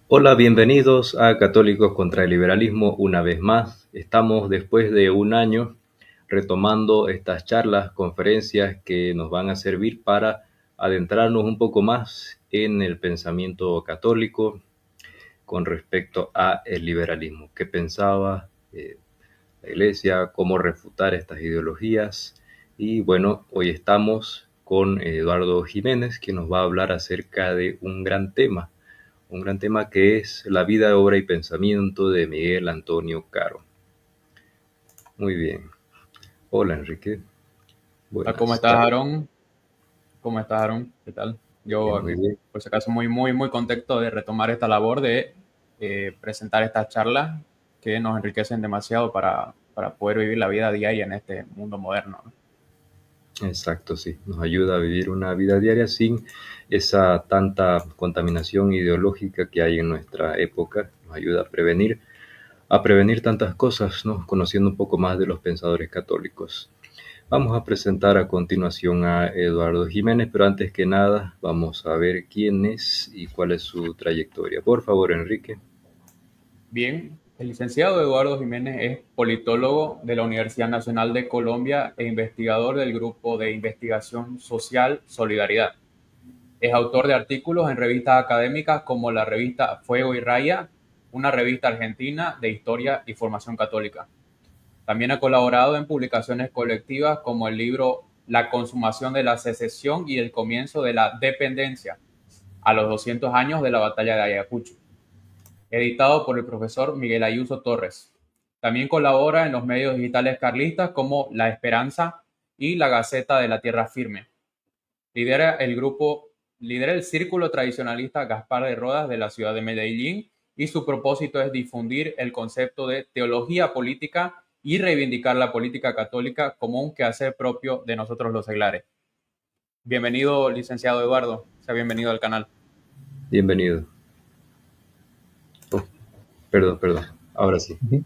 Hola, bienvenidos a Católicos contra el Liberalismo una vez más. Estamos después de un año retomando estas charlas, conferencias que nos van a servir para adentrarnos un poco más en el pensamiento católico con respecto a el liberalismo. ¿Qué pensaba la Iglesia? ¿Cómo refutar estas ideologías? Y bueno, hoy estamos con Eduardo Jiménez, que nos va a hablar acerca de un gran tema que es la vida, obra y pensamiento de Miguel Antonio Caro. Muy bien. Hola Enrique, ¿Cómo buenas estás, tardes. Aarón? ¿Cómo estás, Aarón? ¿Qué tal? Bien, Yo, muy bien. por si acaso, muy contento de retomar esta labor de presentar estas charlas que nos enriquecen demasiado para poder vivir la vida diaria en este mundo moderno, ¿no? Exacto, sí. Nos ayuda a vivir una vida diaria sin esa tanta contaminación ideológica que hay en nuestra época. Nos ayuda a prevenir tantas cosas, ¿no? Conociendo un poco más de los pensadores católicos. Vamos a presentar a continuación a Eduardo Jiménez, pero antes que nada vamos a ver quién es y cuál es su trayectoria. Por favor, Enrique. Bien, el licenciado Eduardo Jiménez es politólogo de la Universidad Nacional de Colombia e investigador del Grupo de Investigación Social Solidaridad. Es autor de artículos en revistas académicas como la revista Fuego y Raya, una revista argentina de historia y formación católica. También ha colaborado en publicaciones colectivas como el libro La consumación de la secesión y el comienzo de la dependencia, a los 200 años de la batalla de Ayacucho, editado por el profesor Miguel Ayuso Torres. También colabora en los medios digitales carlistas como La Esperanza y la Gaceta de la Tierra Firme. Lidera el grupo, lidera el círculo tradicionalista Gaspar de Rodas de la ciudad de Medellín y su propósito es difundir el concepto de teología política y reivindicar la política católica como un quehacer propio de nosotros los seglares. Bienvenido, licenciado Eduardo. Sea bienvenido al canal. Bienvenido. Oh, perdón. Ahora sí. Ujú.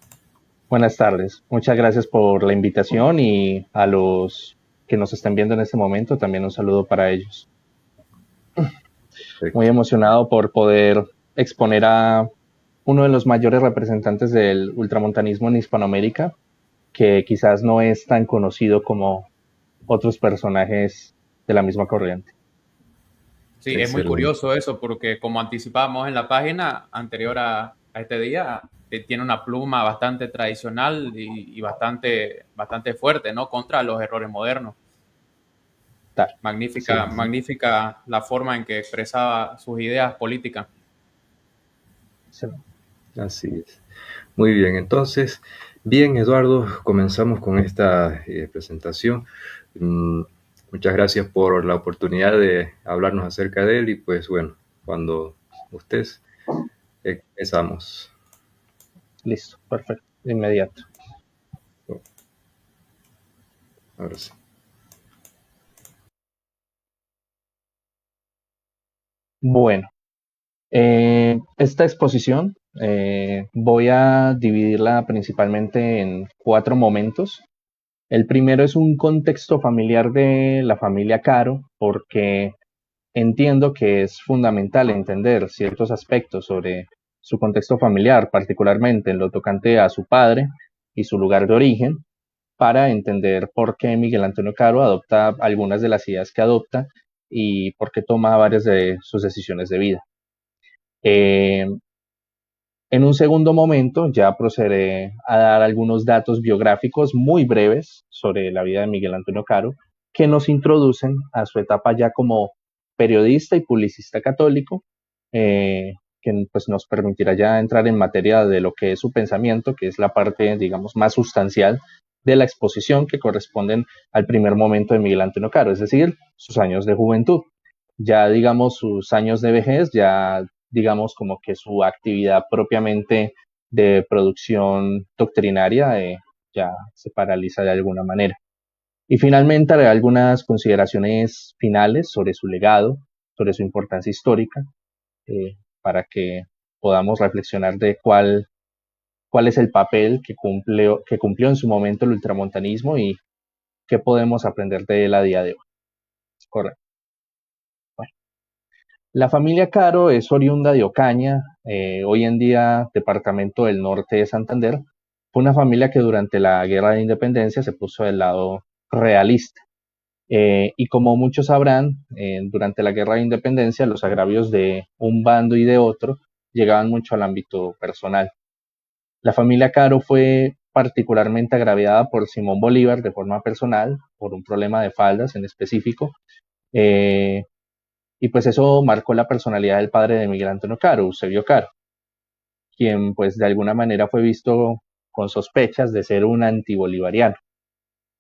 Buenas tardes. Muchas gracias por la invitación y a los que nos están viendo en este momento, también un saludo para ellos. Muy Perfecto. emocionado por poder exponer a uno de los mayores representantes del ultramontanismo en Hispanoamérica, que quizás no es tan conocido como otros personajes de la misma corriente. Sí, es muy Excelente. curioso eso porque como anticipábamos en la página anterior a este día, tiene una pluma bastante tradicional y bastante fuerte, ¿no? Contra los errores modernos. Tal. Sí, Magnífica, magnífica la forma en que expresaba sus ideas políticas. sí. Así es. Muy bien, entonces, bien, Eduardo, comenzamos con esta presentación. Mm, Muchas gracias por la oportunidad de hablarnos acerca de él y pues bueno, cuando ustedes empezamos. Listo, perfecto, de inmediato. Oh, ahora sí. Bueno, esta exposición voy a dividirla principalmente en cuatro momentos. El primero es un contexto familiar de la familia Caro, porque entiendo que es fundamental entender ciertos aspectos sobre su contexto familiar, particularmente en lo tocante a su padre y su lugar de origen, para entender por qué Miguel Antonio Caro adopta algunas de las ideas que adopta y por qué toma varias de sus decisiones de vida. Eh, en un segundo momento ya procederé a dar algunos datos biográficos muy breves sobre la vida de Miguel Antonio Caro que nos introducen a su etapa ya como periodista y publicista católico, que pues, nos permitirá ya entrar en materia de lo que es su pensamiento, que es la parte, digamos, más sustancial de la exposición que corresponden al primer momento de Miguel Antonio Caro, es decir, sus años de juventud. Ya, digamos, sus años de vejez, ya digamos, como que su actividad propiamente de producción doctrinaria ya se paraliza de alguna manera. Y finalmente haré algunas consideraciones finales sobre su legado, sobre su importancia histórica, para que podamos reflexionar de cuál es el papel que cumplió en su momento el ultramontanismo y qué podemos aprender de él a día de hoy. Correcto. Bueno. La familia Caro es oriunda de Ocaña, hoy en día departamento del norte de Santander. Fue una familia que durante la Guerra de Independencia se puso del lado realista. Y como muchos sabrán, durante la Guerra de Independencia los agravios de un bando y de otro llegaban mucho al ámbito personal. La familia Caro fue particularmente agraviada por Simón Bolívar de forma personal, por un problema de faldas en específico, eh, y pues eso marcó la personalidad del padre de Miguel Antonio Caro, Eusebio Caro, quien pues de alguna manera fue visto con sospechas de ser un antibolivariano.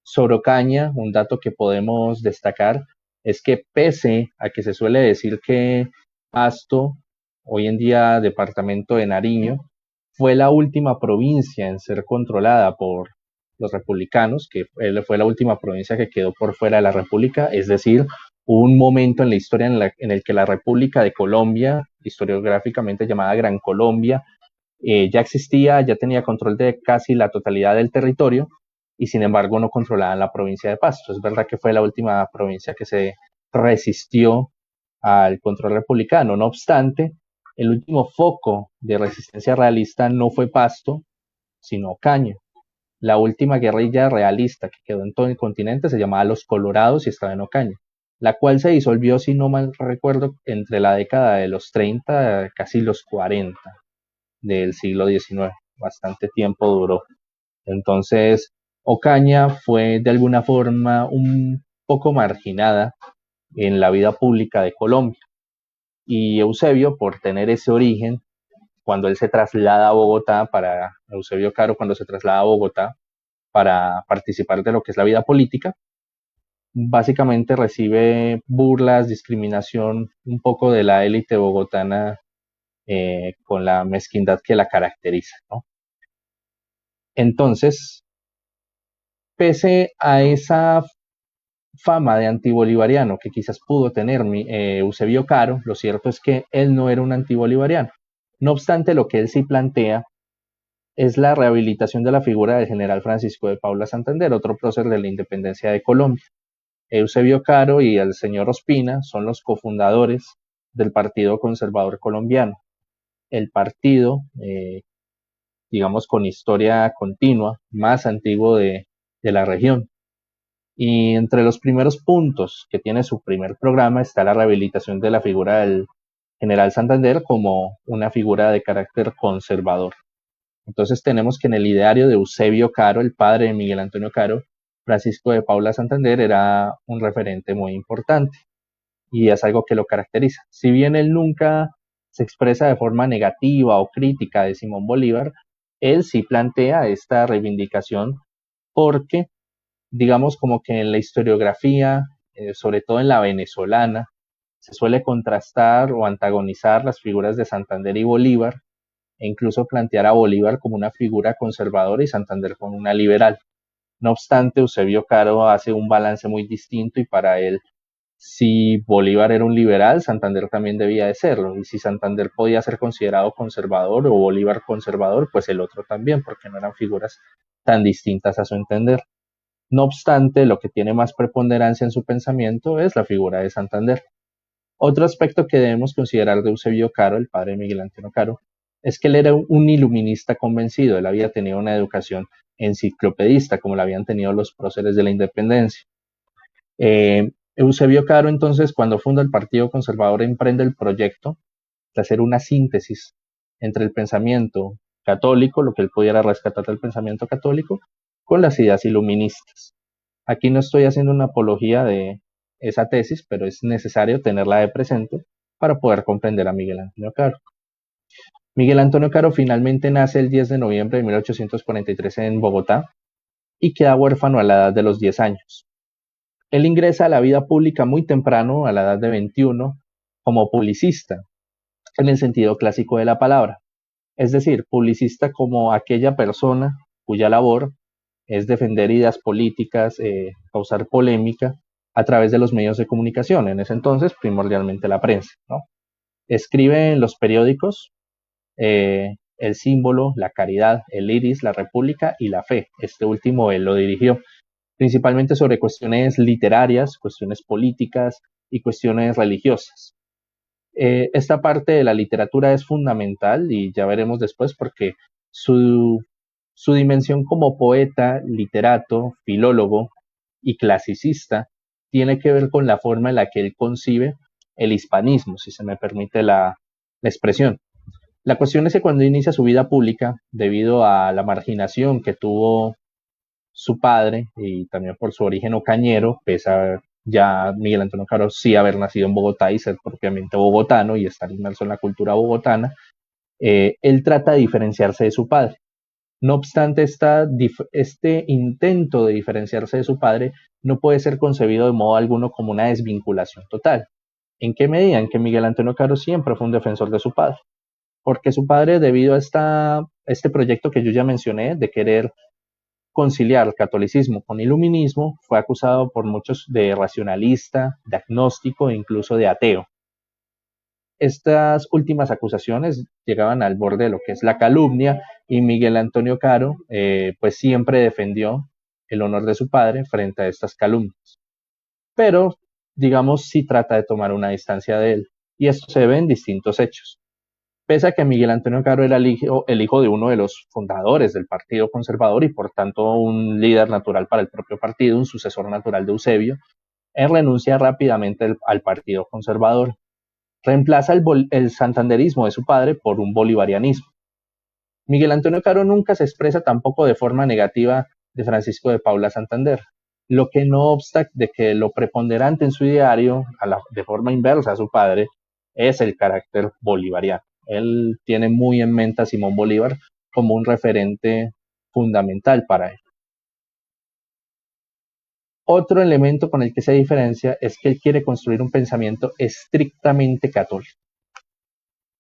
Sobre Ocaña, un dato que podemos destacar es que pese a que se suele decir que Pasto, hoy en día departamento de Nariño, fue la última provincia en ser controlada por los republicanos, que fue la última provincia que quedó por fuera de la República, es decir, un momento en la historia en el que la República de Colombia, historiográficamente llamada Gran Colombia, ya existía, ya tenía control de casi la totalidad del territorio y sin embargo no controlaban la provincia de Pasto. Es verdad que fue la última provincia que se resistió al control republicano. No obstante, el último foco de resistencia realista no fue Pasto, sino Ocaña. La última guerrilla realista que quedó en todo el continente se llamaba Los Colorados y estaba en Ocaña, la cual se disolvió, si no mal recuerdo, entre la década de los 30, casi los 40 del siglo XIX. Bastante tiempo duró. Entonces, Ocaña fue de alguna forma un poco marginada en la vida pública de Colombia. Y Eusebio, por tener ese origen, cuando él se traslada a Bogotá, Eusebio Caro, cuando se traslada a Bogotá para participar de lo que es la vida política, básicamente recibe burlas, discriminación un poco de la élite bogotana con la mezquindad que la caracteriza, ¿no? Entonces, pese a esa fama de antibolivariano que quizás pudo tener Eusebio Caro, lo cierto es que él no era un antibolivariano. No obstante, lo que él sí plantea es la rehabilitación de la figura del general Francisco de Paula Santander, otro prócer de la independencia de Colombia. Eusebio Caro y el señor Ospina son los cofundadores del Partido Conservador Colombiano. El partido, digamos, con historia continua, más antiguo de la región. Y entre los primeros puntos que tiene su primer programa está la rehabilitación de la figura del general Santander como una figura de carácter conservador. Entonces tenemos que en el ideario de Eusebio Caro, el padre de Miguel Antonio Caro, Francisco de Paula Santander era un referente muy importante y es algo que lo caracteriza. Si bien él nunca se expresa de forma negativa o crítica de Simón Bolívar, él sí plantea esta reivindicación porque, digamos, como que en la historiografía, sobre todo en la venezolana, se suele contrastar o antagonizar las figuras de Santander y Bolívar, e incluso plantear a Bolívar como una figura conservadora y Santander como una liberal. No obstante, Eusebio Caro hace un balance muy distinto y para él, si Bolívar era un liberal, Santander también debía de serlo. Y si Santander podía ser considerado conservador o Bolívar conservador, pues el otro también, porque no eran figuras tan distintas a su entender. No obstante, lo que tiene más preponderancia en su pensamiento es la figura de Santander. Otro aspecto que debemos considerar de Eusebio Caro, el padre de Miguel Antonio Caro, es que él era un iluminista convencido. Él había tenido una educación enciclopedista, como la habían tenido los próceres de la independencia. Eusebio Caro, entonces, cuando funda el Partido Conservador, emprende el proyecto de hacer una síntesis entre el pensamiento católico, lo que él pudiera rescatar del pensamiento católico, con las ideas iluministas. Aquí no estoy haciendo una apología de esa tesis, pero es necesario tenerla de presente para poder comprender a Miguel Antonio Caro. Miguel Antonio Caro finalmente nace el 10 de noviembre de 1843 en Bogotá y queda huérfano a la edad de los 10 años. Él ingresa a la vida pública muy temprano, a la edad de 21, como publicista, en el sentido clásico de la palabra. Es decir, publicista como aquella persona cuya labor es defender ideas políticas, causar polémica a través de los medios de comunicación, en ese entonces primordialmente la prensa, ¿no? Escribe en los periódicos El Símbolo, La Caridad, El Iris, La República y La Fe. Este último él lo dirigió, principalmente sobre cuestiones literarias, cuestiones políticas y cuestiones religiosas. Esta parte de la literatura es fundamental y ya veremos después porque su dimensión como poeta, literato, filólogo y clasicista tiene que ver con la forma en la que él concibe el hispanismo, si se me permite la expresión. La cuestión es que cuando inicia su vida pública, debido a la marginación que tuvo su padre y también por su origen ocañero, pese a ya Miguel Antonio Caro sí haber nacido en Bogotá y ser propiamente bogotano y estar inmerso en la cultura bogotana, él trata de diferenciarse de su padre. No obstante, este intento de diferenciarse de su padre no puede ser concebido de modo alguno como una desvinculación total. ¿En qué medida? En que Miguel Antonio Caro siempre fue un defensor de su padre, porque su padre, debido a este proyecto que yo ya mencioné, de querer conciliar el catolicismo con iluminismo, fue acusado por muchos de racionalista, de agnóstico e incluso de ateo. Estas últimas acusaciones llegaban al borde de lo que es la calumnia y Miguel Antonio Caro pues siempre defendió el honor de su padre frente a estas calumnias. Pero, digamos, sí trata de tomar una distancia de él y esto se ve en distintos hechos. Pese a que Miguel Antonio Caro era el hijo de uno de los fundadores del Partido Conservador y por tanto un líder natural para el propio partido, un sucesor natural de Eusebio, él renuncia rápidamente al Partido Conservador. Reemplaza el santanderismo de su padre por un bolivarianismo. Miguel Antonio Caro nunca se expresa tampoco de forma negativa de Francisco de Paula Santander, lo que no obsta de que lo preponderante en su ideario, de forma inversa a su padre, es el carácter bolivariano. Él tiene muy en mente a Simón Bolívar como un referente fundamental para él. Otro elemento con el que se diferencia es que él quiere construir un pensamiento estrictamente católico.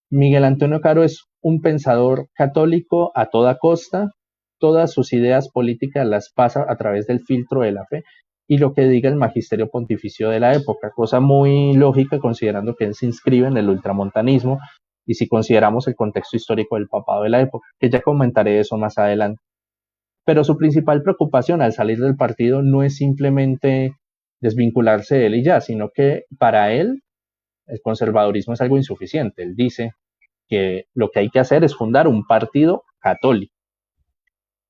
Miguel Antonio Caro es un pensador católico a toda costa, todas sus ideas políticas las pasa a través del filtro de la fe y lo que diga el magisterio pontificio de la época, cosa muy lógica considerando que él se inscribe en el ultramontanismo y si consideramos el contexto histórico del papado de la época, que ya comentaré eso más adelante. Pero su principal preocupación al salir del partido no es simplemente desvincularse de él y ya, sino que para él el conservadurismo es algo insuficiente. Él dice que lo que hay que hacer es fundar un partido católico.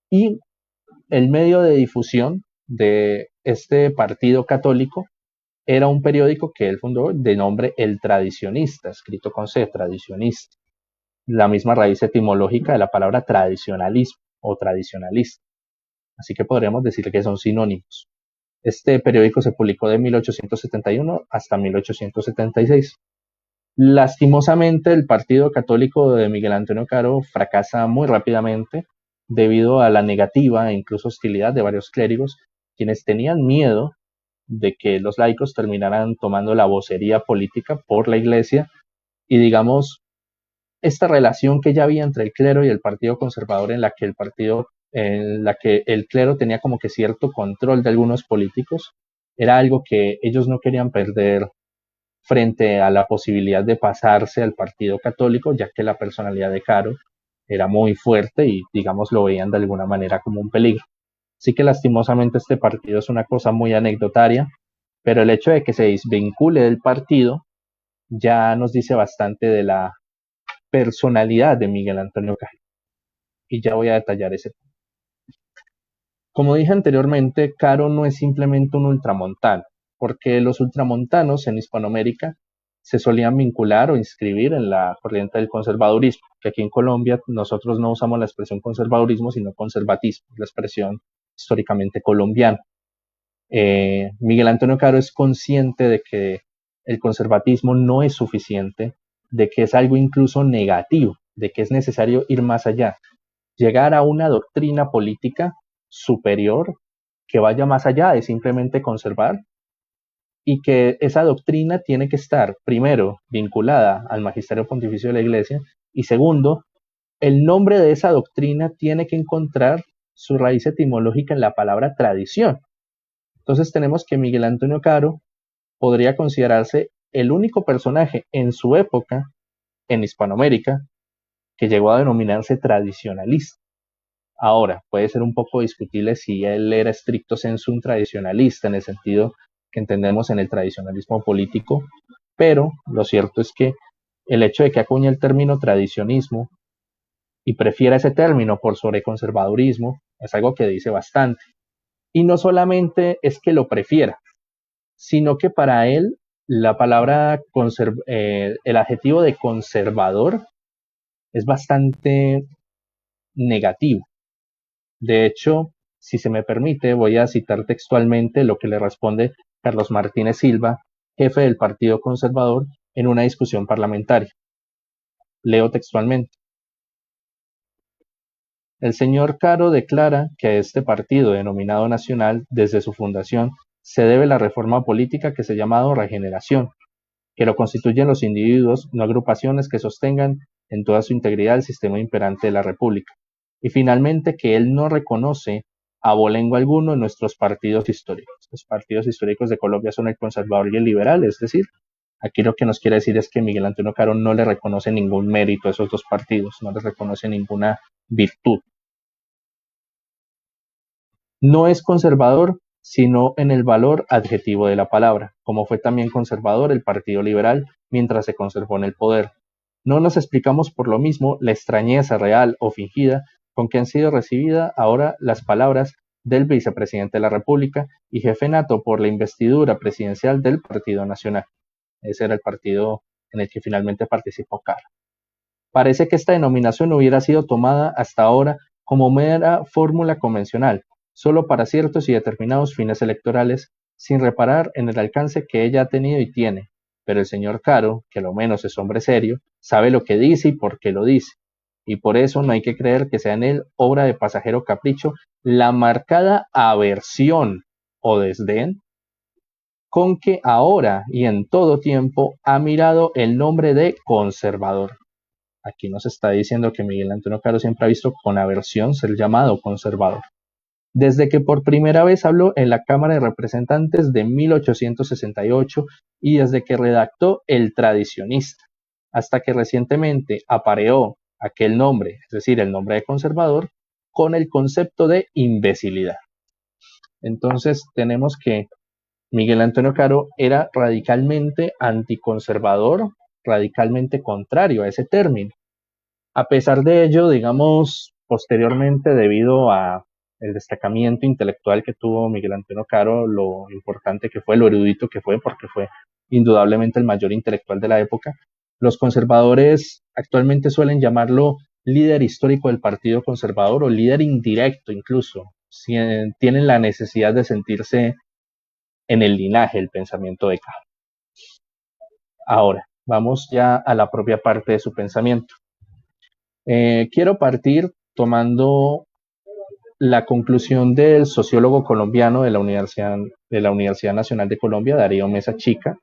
Y el medio de difusión de este partido católico era un periódico que él fundó de nombre El Tradicionista, escrito con C, tradicionista, la misma raíz etimológica de la palabra tradicionalismo o tradicionalista. Así que podríamos decir que son sinónimos. Este periódico se publicó de 1871 hasta 1876. Lastimosamente, el Partido Católico de Miguel Antonio Caro fracasa muy rápidamente debido a la negativa e incluso hostilidad de varios clérigos, quienes tenían miedo de que los laicos terminaran tomando la vocería política por la Iglesia y, digamos, esta relación que ya había entre el clero y el Partido Conservador en la que el clero tenía como que cierto control de algunos políticos, era algo que ellos no querían perder frente a la posibilidad de pasarse al Partido Católico, ya que la personalidad de Caro era muy fuerte y, digamos, lo veían de alguna manera como un peligro. Así que lastimosamente este partido es una cosa muy anecdotaria, pero el hecho de que se desvincule del partido ya nos dice bastante de la personalidad de Miguel Antonio Caro. Y ya voy a detallar ese punto. Como dije anteriormente, Caro no es simplemente un ultramontano, porque los ultramontanos en Hispanoamérica se solían vincular o inscribir en la corriente del conservadurismo, que aquí en Colombia nosotros no usamos la expresión conservadurismo, sino conservatismo, la expresión históricamente colombiana. Miguel Antonio Caro es consciente de que el conservatismo no es suficiente, de que es algo incluso negativo, de que es necesario ir más allá, llegar a una doctrina política superior que vaya más allá de simplemente conservar y que esa doctrina tiene que estar, primero, vinculada al magisterio pontificio de la Iglesia y segundo, el nombre de esa doctrina tiene que encontrar su raíz etimológica en la palabra tradición. Entonces tenemos que Miguel Antonio Caro podría considerarse el único personaje en su época, en Hispanoamérica, que llegó a denominarse tradicionalista. Ahora, puede ser un poco discutible si él era estricto sensu un tradicionalista en el sentido que entendemos en el tradicionalismo político, pero lo cierto es que el hecho de que acuñe el término tradicionismo y prefiera ese término por sobre conservadurismo es algo que dice bastante. Y no solamente es que lo prefiera, sino que para él la palabra el adjetivo de conservador es bastante negativo. De hecho, si se me permite, voy a citar textualmente lo que le responde Carlos Martínez Silva, jefe del Partido Conservador, en una discusión parlamentaria. Leo textualmente. El señor Caro declara que a este partido denominado nacional, desde su fundación, se debe la reforma política que se ha llamado regeneración, que lo constituyen los individuos, no agrupaciones que sostengan en toda su integridad el sistema imperante de la República. Y finalmente que él no reconoce abolengo alguno en nuestros partidos históricos. Los partidos históricos de Colombia son el conservador y el liberal, es decir, aquí lo que nos quiere decir es que Miguel Antonio Caro no le reconoce ningún mérito a esos dos partidos, no les reconoce ninguna virtud. No es conservador sino en el valor adjetivo de la palabra, como fue también conservador el Partido Liberal mientras se conservó en el poder. No nos explicamos por lo mismo la extrañeza real o fingida con que han sido recibidas ahora las palabras del vicepresidente de la República y jefe nato por la investidura presidencial del Partido Nacional. Ese era el partido en el que finalmente participó Caro. Parece que esta denominación hubiera sido tomada hasta ahora como mera fórmula convencional, solo para ciertos y determinados fines electorales, sin reparar en el alcance que ella ha tenido y tiene. Pero el señor Caro, que lo menos es hombre serio, sabe lo que dice y por qué lo dice. Y por eso no hay que creer que sea en él obra de pasajero capricho la marcada aversión o desdén con que ahora y en todo tiempo ha mirado el nombre de conservador. Aquí nos está diciendo que Miguel Antonio Caro siempre ha visto con aversión ser llamado conservador. Desde que por primera vez habló en la Cámara de Representantes de 1868 y desde que redactó El Tradicionista, hasta que recientemente apareó aquel nombre, es decir, el nombre de conservador, con el concepto de imbecilidad. Entonces tenemos que Miguel Antonio Caro era radicalmente anticonservador, radicalmente contrario a ese término. A pesar de ello, digamos, posteriormente, debido a el destacamiento intelectual que tuvo Miguel Antonio Caro, lo importante que fue, lo erudito que fue, porque fue indudablemente el mayor intelectual de la época, los conservadores actualmente suelen llamarlo líder histórico del Partido Conservador o líder indirecto incluso, si tienen la necesidad de sentirse en el linaje del pensamiento de Caro. Ahora, vamos ya a la propia parte de su pensamiento. Quiero partir tomando la conclusión del sociólogo colombiano de la Universidad Nacional de Colombia, Darío Mesa Chica,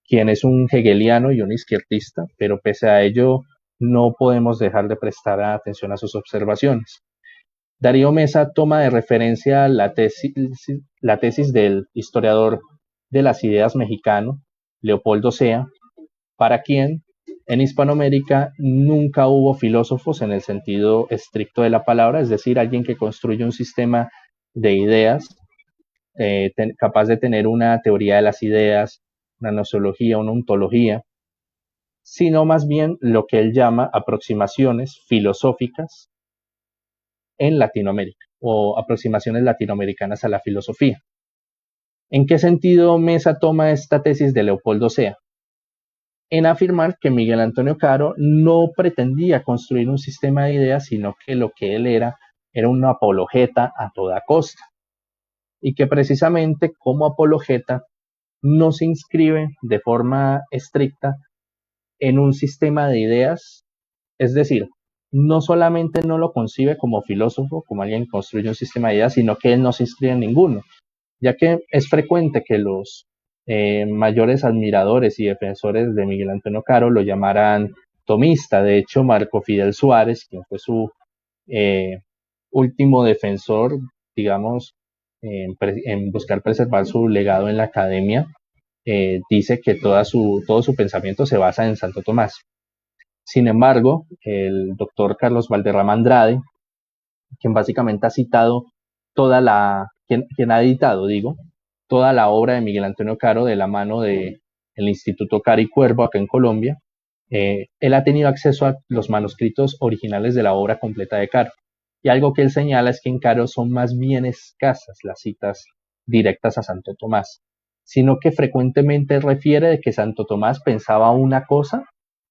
quien es un hegeliano y un izquierdista, pero pese a ello no podemos dejar de prestar atención a sus observaciones. Darío Mesa toma de referencia la tesis del historiador de las ideas mexicano, Leopoldo Sea, para quien en Hispanoamérica nunca hubo filósofos en el sentido estricto de la palabra, es decir, alguien que construye un sistema de ideas capaz de tener una teoría de las ideas, una nosología, una ontología, sino más bien lo que él llama aproximaciones filosóficas en Latinoamérica o aproximaciones latinoamericanas a la filosofía. ¿En qué sentido Mesa toma esta tesis de Leopoldo Sea? En afirmar que Miguel Antonio Caro no pretendía construir un sistema de ideas, sino que lo que él era una apologeta a toda costa. Y que precisamente como apologeta no se inscribe de forma estricta en un sistema de ideas, es decir, no solamente no lo concibe como filósofo, como alguien que construye un sistema de ideas, sino que él no se inscribe en ninguno, ya que es frecuente que los mayores admiradores y defensores de Miguel Antonio Caro lo llamaran tomista. De hecho, Marco Fidel Suárez, quien fue su último defensor, digamos, en buscar preservar su legado en la academia, dice que todo su pensamiento se basa en Santo Tomás. Sin embargo, el doctor Carlos Valderrama Andrade, quien básicamente ha citado quien ha editado, toda la obra de Miguel Antonio Caro de la mano del Instituto Caro y Cuervo acá en Colombia, Él ha tenido acceso a los manuscritos originales de la obra completa de Caro. Y algo que él señala es que en Caro son más bien escasas las citas directas a Santo Tomás, sino que frecuentemente refiere de que Santo Tomás pensaba una cosa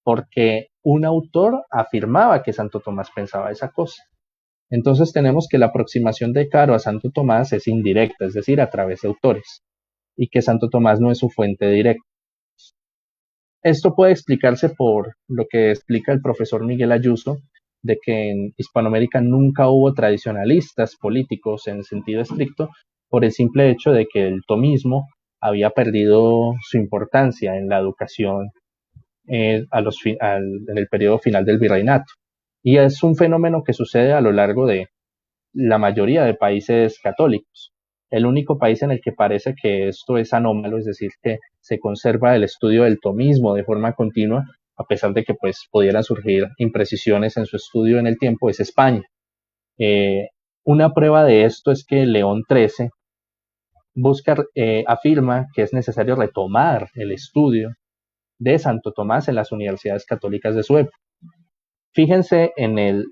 porque un autor afirmaba que Santo Tomás pensaba esa cosa. Entonces tenemos que la aproximación de Caro a Santo Tomás es indirecta, es decir, a través de autores, y que Santo Tomás no es su fuente directa. Esto puede explicarse por lo que explica el profesor Miguel Ayuso, de que en Hispanoamérica nunca hubo tradicionalistas políticos en sentido estricto, por el simple hecho de que el tomismo había perdido su importancia en la educación en el periodo final del virreinato. Y es un fenómeno que sucede a lo largo de la mayoría de países católicos. El único país en el que parece que esto es anómalo, es decir, que se conserva el estudio del tomismo de forma continua, a pesar de que pues pudieran surgir imprecisiones en su estudio en el tiempo, es España. Eh, una prueba de esto es que León XIII afirma que es necesario retomar el estudio de Santo Tomás en las universidades católicas de su época. Fíjense en el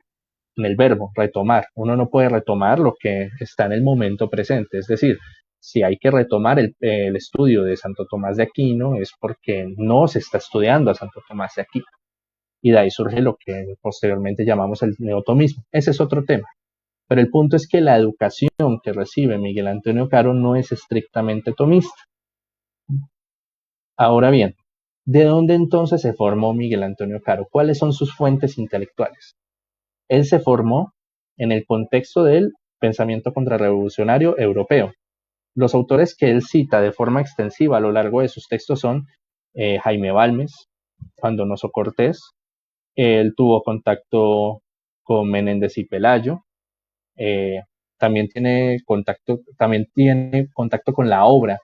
verbo retomar. Uno no puede retomar lo que está en el momento presente. Es decir, si hay que retomar el estudio de Santo Tomás de Aquino es porque no se está estudiando a Santo Tomás de Aquino. Y de ahí surge lo que posteriormente llamamos el neotomismo. Ese es otro tema. Pero el punto es que la educación que recibe Miguel Antonio Caro no es estrictamente tomista. Ahora bien, ¿de dónde entonces se formó Miguel Antonio Caro? ¿Cuáles son sus fuentes intelectuales? Él se formó en el contexto del pensamiento contrarrevolucionario europeo. Los autores que él cita de forma extensiva a lo largo de sus textos son Jaime Balmes, Juan Donoso Cortés. Él tuvo contacto con Menéndez y Pelayo. eh, también tiene contacto con la obra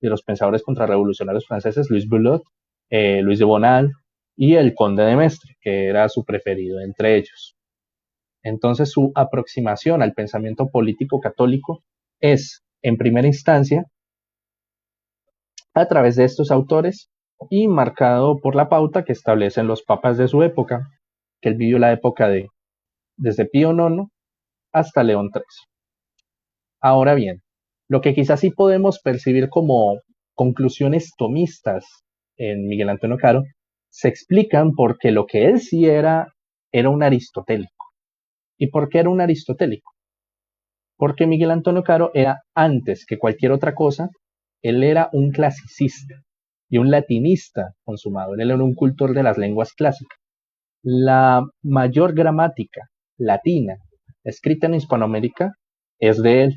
de los pensadores contrarrevolucionarios franceses, Luis Bulot, Luis de Bonald y el Conde de Mestre, que era su preferido entre ellos. Entonces su aproximación al pensamiento político católico es, en primera instancia, a través de estos autores y marcado por la pauta que establecen los papas de su época, que él vivió la época de desde Pío IX hasta León XIII. Ahora bien, lo que quizás sí podemos percibir como conclusiones tomistas en Miguel Antonio Caro se explican porque lo que él sí era un aristotélico. ¿Y por qué era un aristotélico? Porque Miguel Antonio Caro era, antes que cualquier otra cosa, él era un clasicista y un latinista consumado. Él era un cultor de las lenguas clásicas. La mayor gramática latina escrita en Hispanoamérica es de él,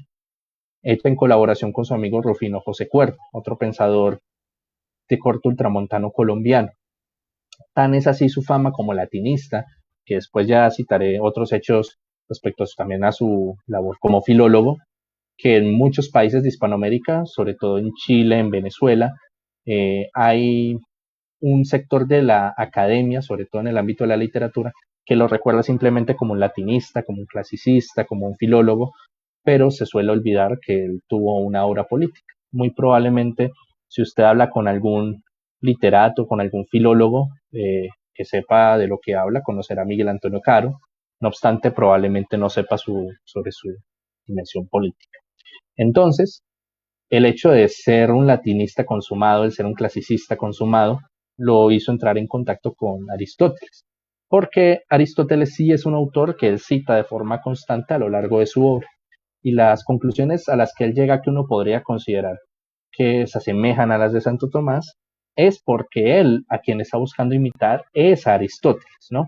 hecha en colaboración con su amigo Rufino José Cuervo, otro pensador de corte ultramontano colombiano. Tan es así su fama como latinista, que después ya citaré otros hechos respecto también a su labor como filólogo, que en muchos países de Hispanoamérica, sobre todo en Chile, en Venezuela, hay un sector de la academia, sobre todo en el ámbito de la literatura, que lo recuerda simplemente como un latinista, como un clasicista, como un filólogo, pero se suele olvidar que él tuvo una obra política. Muy probablemente, si usted habla con algún literato, con algún filólogo que sepa de lo que habla, conocerá a Miguel Antonio Caro, no obstante, probablemente no sepa sobre su dimensión política. Entonces, el hecho de ser un latinista consumado, el ser un clasicista consumado, lo hizo entrar en contacto con Aristóteles, porque Aristóteles sí es un autor que él cita de forma constante a lo largo de su obra, y las conclusiones a las que él llega que uno podría considerar que se asemejan a las de Santo Tomás, es porque él, a quien está buscando imitar, es Aristóteles, ¿no?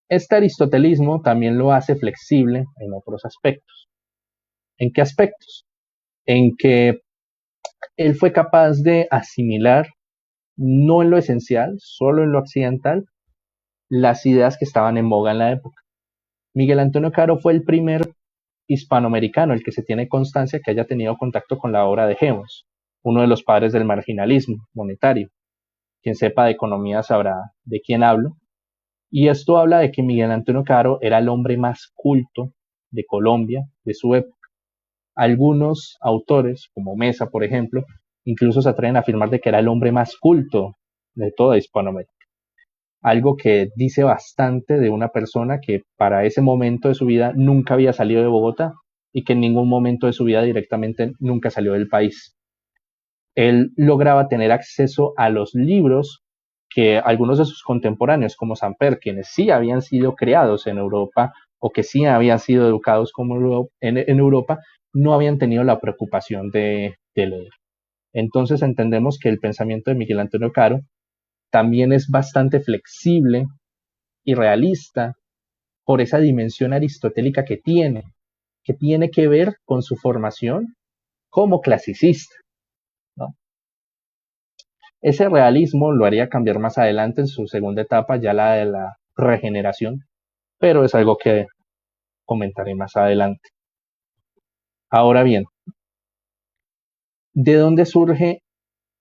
Este aristotelismo también lo hace flexible en otros aspectos. ¿En qué aspectos? En que él fue capaz de asimilar, no en lo esencial, solo en lo accidental, las ideas que estaban en boga en la época. Miguel Antonio Caro fue el primer hispanoamericano, el que se tiene constancia que haya tenido contacto con la obra de Gemos, uno de los padres del marginalismo monetario. Quien sepa de economía sabrá de quién hablo. Y esto habla de que Miguel Antonio Caro era el hombre más culto de Colombia de su época. Algunos autores, como Mesa, por ejemplo, incluso se atreven a afirmar de que era el hombre más culto de toda Hispanoamérica. algo que dice bastante de una persona que para ese momento de su vida nunca había salido de Bogotá y que en ningún momento de su vida directamente nunca salió del país. Él lograba tener acceso a los libros que algunos de sus contemporáneos, como Samper, quienes sí habían sido creados en Europa o que sí habían sido educados como en Europa, no habían tenido la preocupación de leer. Entonces entendemos que el pensamiento de Miguel Antonio Caro también es bastante flexible y realista por esa dimensión aristotélica que tiene que ver con su formación como clasicista, ¿no? Ese realismo lo haría cambiar más adelante en su segunda etapa, ya la de la regeneración, pero es algo que comentaré más adelante. Ahora bien, ¿de dónde surge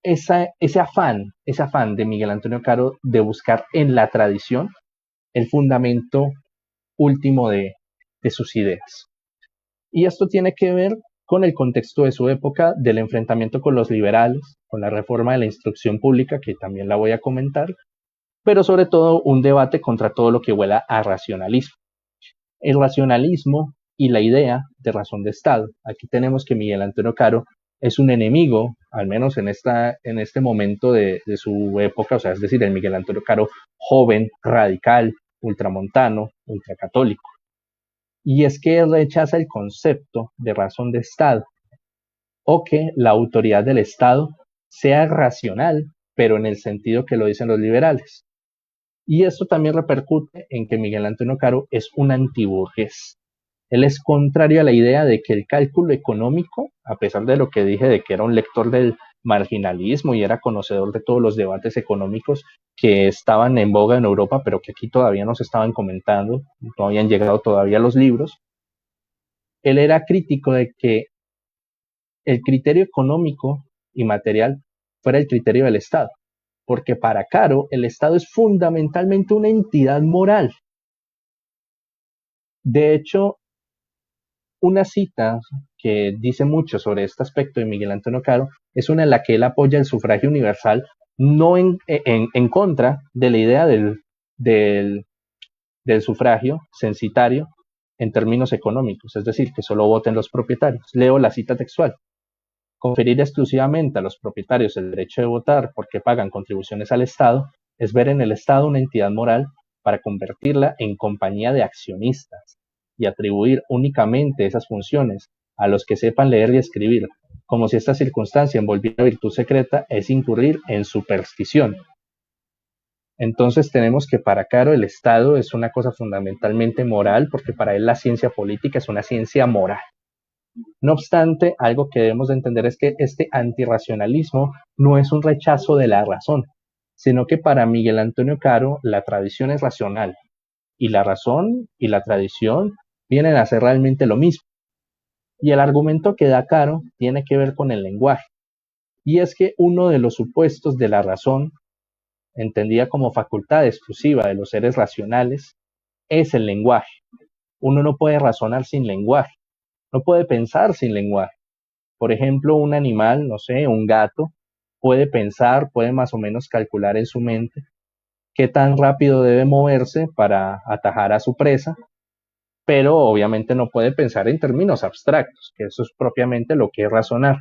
ese afán de Miguel Antonio Caro de buscar en la tradición el fundamento último de sus ideas? Y esto tiene que ver con el contexto de su época, del enfrentamiento con los liberales, con la reforma de la instrucción pública, que también la voy a comentar, pero sobre todo un debate contra todo lo que huela a racionalismo. El racionalismo y la idea de razón de Estado. Aquí tenemos que Miguel Antonio Caro es un enemigo, al menos en este momento de su época, o sea, es decir, el Miguel Antonio Caro joven, radical, ultramontano, ultracatólico. Y es que él rechaza el concepto de razón de Estado o que la autoridad del Estado sea racional, pero en el sentido que lo dicen los liberales. Y esto también repercute en que Miguel Antonio Caro es un antiburgués. Él es contrario a la idea de que el cálculo económico, a pesar de lo que dije de que era un lector del marginalismo y era conocedor de todos los debates económicos que estaban en boga en Europa, pero que aquí todavía no se estaban comentando, no habían llegado todavía los libros, él era crítico de que el criterio económico y material fuera el criterio del Estado, porque para Caro el Estado es fundamentalmente una entidad moral. De hecho, una cita que dice mucho sobre este aspecto de Miguel Antonio Caro es una en la que él apoya el sufragio universal, no en contra de la idea del sufragio censitario en términos económicos, es decir, que solo voten los propietarios. Leo la cita textual. Conferir exclusivamente a los propietarios el derecho de votar porque pagan contribuciones al Estado es ver en el Estado una entidad moral para convertirla en compañía de accionistas y atribuir únicamente esas funciones a los que sepan leer y escribir, como si esta circunstancia envolviera virtud secreta, es incurrir en superstición. Entonces tenemos que para Caro el Estado es una cosa fundamentalmente moral, porque para él la ciencia política es una ciencia moral. No obstante, algo que debemos de entender es que este antirracionalismo no es un rechazo de la razón, sino que para Miguel Antonio Caro la tradición es racional y la razón y la tradición vienen a ser realmente lo mismo. Y el argumento que da Caro tiene que ver con el lenguaje. Y es que uno de los supuestos de la razón, entendida como facultad exclusiva de los seres racionales, es el lenguaje. Uno no puede razonar sin lenguaje, no puede pensar sin lenguaje. Por ejemplo, un animal, no sé, un gato, puede pensar, puede más o menos calcular en su mente qué tan rápido debe moverse para atajar a su presa, pero obviamente no puede pensar en términos abstractos, que eso es propiamente lo que es razonar.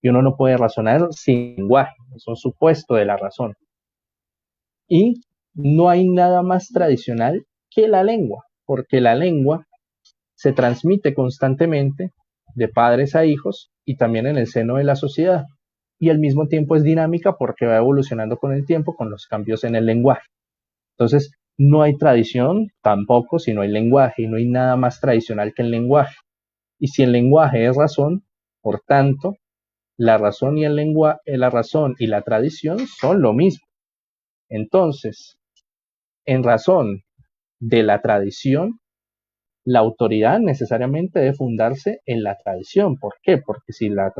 Y uno no puede razonar sin lenguaje, es un supuesto de la razón. Y no hay nada más tradicional que la lengua, porque la lengua se transmite constantemente de padres a hijos y también en el seno de la sociedad. Y al mismo tiempo es dinámica porque va evolucionando con el tiempo, con los cambios en el lenguaje. Entonces, no hay tradición tampoco si no hay lenguaje, y no hay nada más tradicional que el lenguaje. Y si el lenguaje es razón, por tanto, la razón y la razón y la tradición son lo mismo. Entonces, en razón de la tradición, la autoridad necesariamente debe fundarse en la tradición. ¿Por qué? Porque si la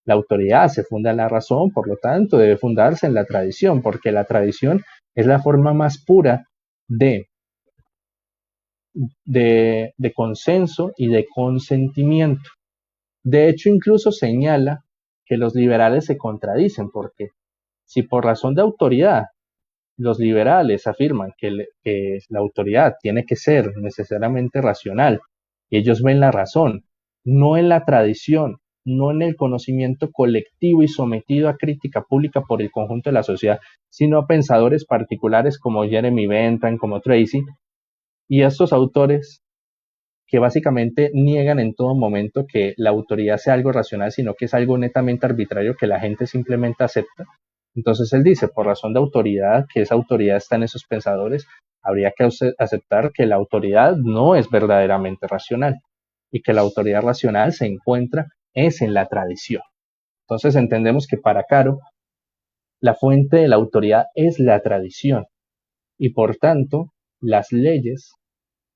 autoridad se funda en la razón, por lo tanto, debe fundarse en la tradición, porque la tradición es la forma más pura de consenso y de consentimiento. De hecho, incluso señala que los liberales se contradicen, porque si por razón de autoridad Los liberales afirman que la autoridad tiene que ser necesariamente racional. Y ellos ven la razón, no en la tradición, no en el conocimiento colectivo y sometido a crítica pública por el conjunto de la sociedad, sino a pensadores particulares como Jeremy Bentham, como Tracy, y estos autores que básicamente niegan en todo momento que la autoridad sea algo racional, sino que es algo netamente arbitrario que la gente simplemente acepta. Entonces él dice, por razón de autoridad, que esa autoridad está en esos pensadores, habría que aceptar que la autoridad no es verdaderamente racional y que la autoridad racional se encuentra es en la tradición. Entonces entendemos que para Caro, la fuente de la autoridad es la tradición y por tanto las leyes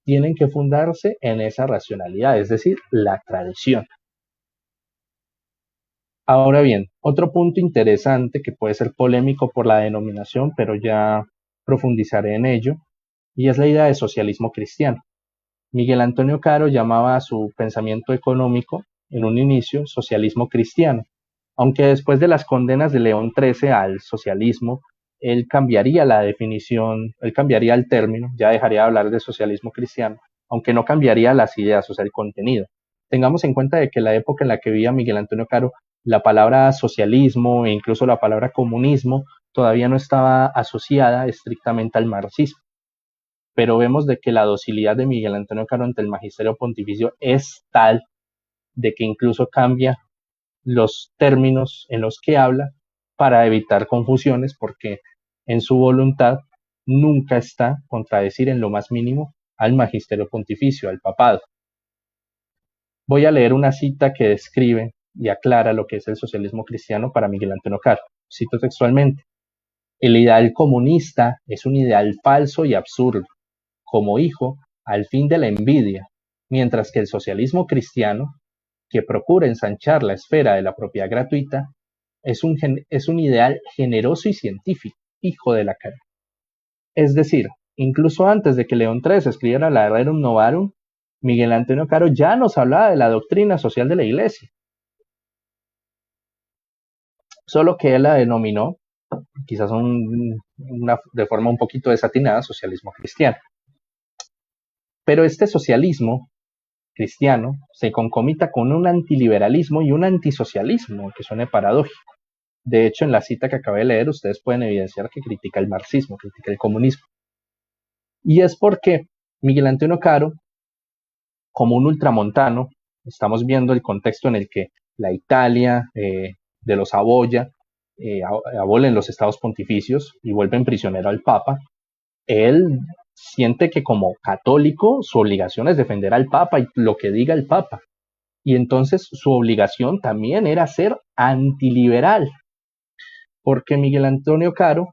tienen que fundarse en esa racionalidad, es decir, la tradición. Ahora bien, otro punto interesante que puede ser polémico por la denominación, pero ya profundizaré en ello, y es la idea de socialismo cristiano. Miguel Antonio Caro llamaba a su pensamiento económico, en un inicio, socialismo cristiano, aunque después de las condenas de León XIII al socialismo, él cambiaría la definición, él cambiaría el término, ya dejaría de hablar de socialismo cristiano, aunque no cambiaría las ideas, o sea, el contenido. Tengamos en cuenta de que la época en la que vivía Miguel Antonio Caro, la palabra socialismo e incluso la palabra comunismo todavía no estaba asociada estrictamente al marxismo. Pero vemos de que la docilidad de Miguel Antonio Caro ante el magisterio pontificio es tal de que incluso cambia los términos en los que habla para evitar confusiones, porque en su voluntad nunca está contradecir en lo más mínimo al magisterio pontificio, al papado. Voy a leer una cita que describe y aclara lo que es el socialismo cristiano para Miguel Antonio Caro. Cito textualmente: el ideal comunista es un ideal falso y absurdo, como hijo al fin de la envidia, mientras que el socialismo cristiano, que procura ensanchar la esfera de la propiedad gratuita, es un ideal generoso y científico, hijo de la cara. Es decir, incluso antes de que León XIII escribiera la Rerum Novarum, Miguel Antonio Caro ya nos hablaba de la doctrina social de la Iglesia, solo que él la denominó, quizás de forma un poquito desatinada, socialismo cristiano. Pero este socialismo cristiano se concomita con un antiliberalismo y un antisocialismo, que suene paradójico. De hecho, en la cita que acabé de leer, ustedes pueden evidenciar que critica el marxismo, critica el comunismo. Y es porque Miguel Antonio Caro, como un ultramontano, estamos viendo el contexto en el que la Italia de los Saboya abolen los estados pontificios y vuelven prisionero al Papa. Él siente que como católico su obligación es defender al Papa y lo que diga el Papa. Y entonces su obligación también era ser antiliberal, porque Miguel Antonio Caro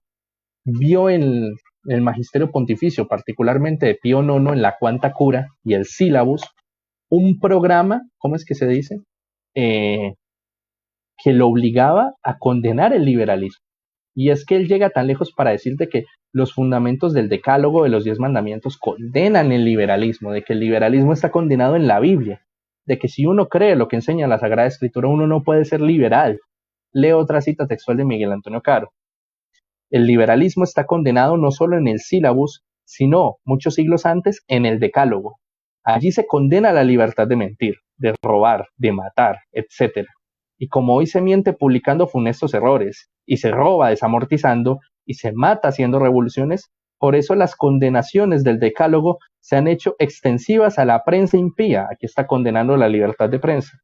vio en el magisterio pontificio, particularmente de Pío IX en la Quanta Cura y el Sílabus, un programa, ¿cómo es que se dice? Que lo obligaba a condenar el liberalismo. Y es que él llega tan lejos para decirte que los fundamentos del decálogo de los 10 mandamientos condenan el liberalismo, de que el liberalismo está condenado en la Biblia, de que si uno cree lo que enseña la Sagrada Escritura, uno no puede ser liberal. Leo otra cita textual de Miguel Antonio Caro. El liberalismo está condenado no solo en el Sílabus, sino muchos siglos antes en el Decálogo. Allí se condena la libertad de mentir, de robar, de matar, etc. Y como hoy se miente publicando funestos errores, y se roba desamortizando, y se mata haciendo revoluciones, por eso las condenaciones del Decálogo se han hecho extensivas a la prensa impía, aquí está condenando la libertad de prensa,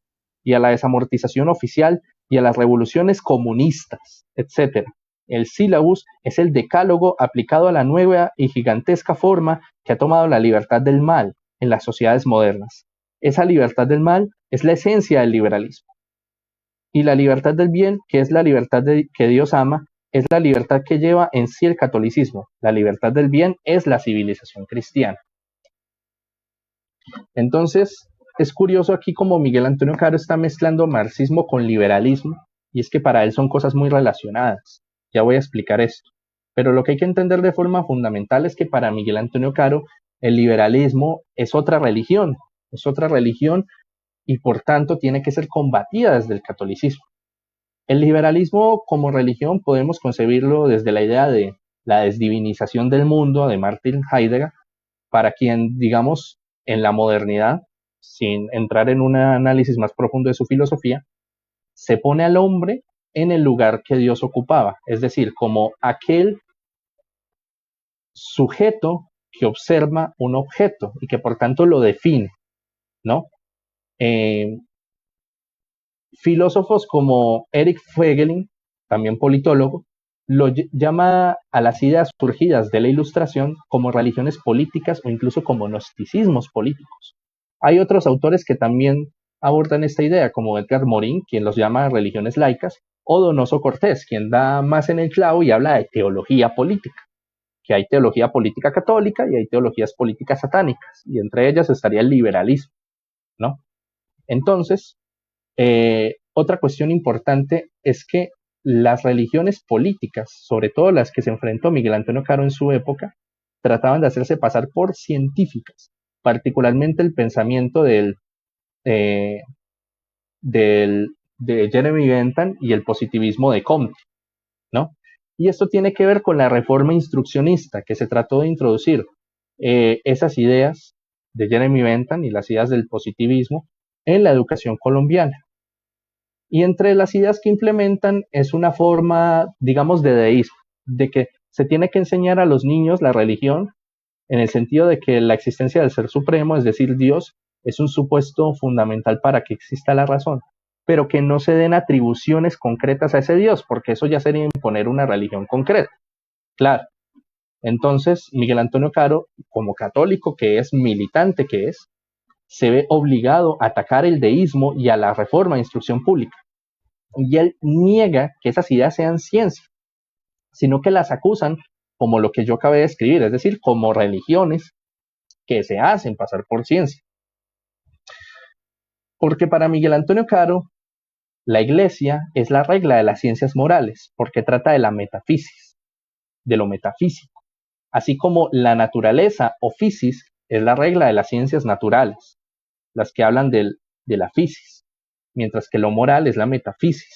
y a la desamortización oficial, y a las revoluciones comunistas, etc. El sílabus es el decálogo aplicado a la nueva y gigantesca forma que ha tomado la libertad del mal en las sociedades modernas. Esa libertad del mal es la esencia del liberalismo. Y la libertad del bien, que es la libertad que Dios ama, es la libertad que lleva en sí el catolicismo. La libertad del bien es la civilización cristiana. Entonces, es curioso aquí como Miguel Antonio Caro está mezclando marxismo con liberalismo, y es que para él son cosas muy relacionadas. Ya voy a explicar esto. Pero lo que hay que entender de forma fundamental es que para Miguel Antonio Caro el liberalismo es otra religión y por tanto tiene que ser combatida desde el catolicismo. El liberalismo como religión podemos concebirlo desde la idea de La desdivinización del mundo de Martin Heidegger, para quien, digamos, en la modernidad, sin entrar en un análisis más profundo de su filosofía, se pone al hombre en el lugar que Dios ocupaba, es decir, como aquel sujeto que observa un objeto y que por tanto lo define, ¿no? Eh, Filósofos como Eric Voegelin, también politólogo, lo llama a las ideas surgidas de la Ilustración como religiones políticas o incluso como gnosticismos políticos. Hay otros autores que también abordan esta idea, como Edgar Morin, quien los llama religiones laicas, o Donoso Cortés, quien da más en el clavo y habla de teología política, que hay teología política católica y hay teologías políticas satánicas, y entre ellas estaría el liberalismo, ¿no? Entonces, otra cuestión importante es que las religiones políticas, sobre todo las que se enfrentó Miguel Antonio Caro en su época, trataban de hacerse pasar por científicas, particularmente el pensamiento eh, de Jeremy Bentham y el positivismo de Comte, ¿no? Y esto tiene que ver con la reforma instruccionista que se trató de introducir esas ideas de Jeremy Bentham y las ideas del positivismo en la educación colombiana. Y entre las ideas que implementan es una forma, digamos, de deísmo, de que se tiene que enseñar a los niños la religión en el sentido de que la existencia del Ser Supremo, es decir, Dios, es un supuesto fundamental para que exista la razón, pero que no se den atribuciones concretas a ese Dios, porque eso ya sería imponer una religión concreta. Claro. Entonces, Miguel Antonio Caro, como católico que es, militante que es, se ve obligado a atacar el deísmo y a la reforma de instrucción pública. Y él niega que esas ideas sean ciencia, sino que las acusan como lo que yo acabé de escribir, es decir, como religiones que se hacen pasar por ciencia. Porque para Miguel Antonio Caro, la iglesia es la regla de las ciencias morales, porque trata de la metafísica, de lo metafísico, así como la naturaleza o physis es la regla de las ciencias naturales, las que hablan de la physis, mientras que lo moral es la metafísica,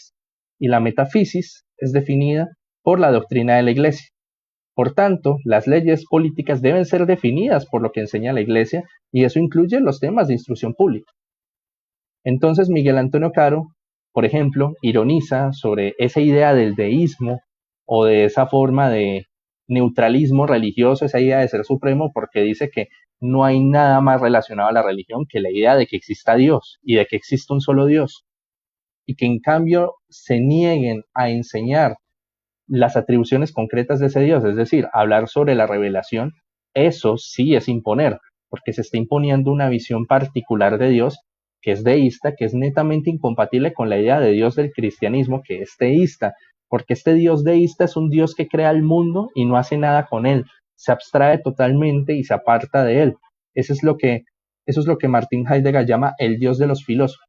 y la metafísica es definida por la doctrina de la iglesia. Por tanto, las leyes políticas deben ser definidas por lo que enseña la iglesia, y eso incluye los temas de instrucción pública. Entonces, Miguel Antonio Caro, por ejemplo, ironiza sobre esa idea del deísmo o de esa forma de neutralismo religioso, esa idea de ser supremo, porque dice que no hay nada más relacionado a la religión que la idea de que exista Dios y de que exista un solo Dios, y que en cambio se nieguen a enseñar las atribuciones concretas de ese Dios, es decir, hablar sobre la revelación, eso sí es imponer, porque se está imponiendo una visión particular de Dios que es deísta, que es netamente incompatible con la idea de Dios del cristianismo, que es teísta, porque este Dios deísta es un Dios que crea el mundo y no hace nada con él, se abstrae totalmente y se aparta de él. Eso es lo que Martin Heidegger llama el Dios de los filósofos.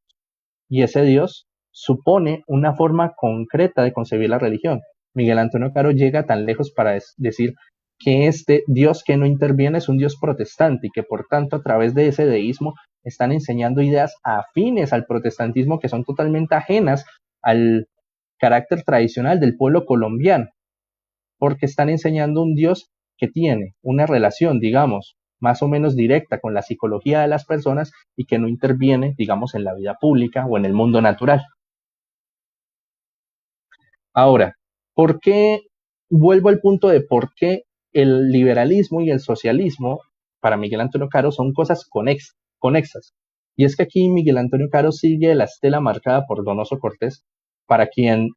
Y ese Dios supone una forma concreta de concebir la religión. Miguel Antonio Caro llega tan lejos para decir que este Dios que no interviene es un Dios protestante y que por tanto a través de ese deísmo están enseñando ideas afines al protestantismo que son totalmente ajenas al carácter tradicional del pueblo colombiano, porque están enseñando un Dios que tiene una relación, digamos, más o menos directa con la psicología de las personas y que no interviene, digamos, en la vida pública o en el mundo natural. Ahora, ¿por qué? Vuelvo al punto de por qué el liberalismo y el socialismo para Miguel Antonio Caro son cosas conexas. Y es que aquí Miguel Antonio Caro sigue la estela marcada por Donoso Cortés, para quien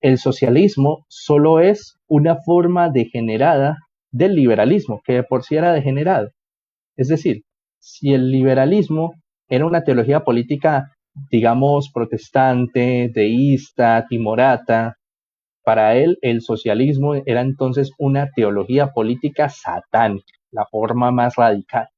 el socialismo solo es una forma degenerada del liberalismo, que de por sí era degenerado. Es decir, si el liberalismo era una teología política, digamos, protestante, deísta, timorata, para él el socialismo era entonces una teología política satánica, la forma más radical.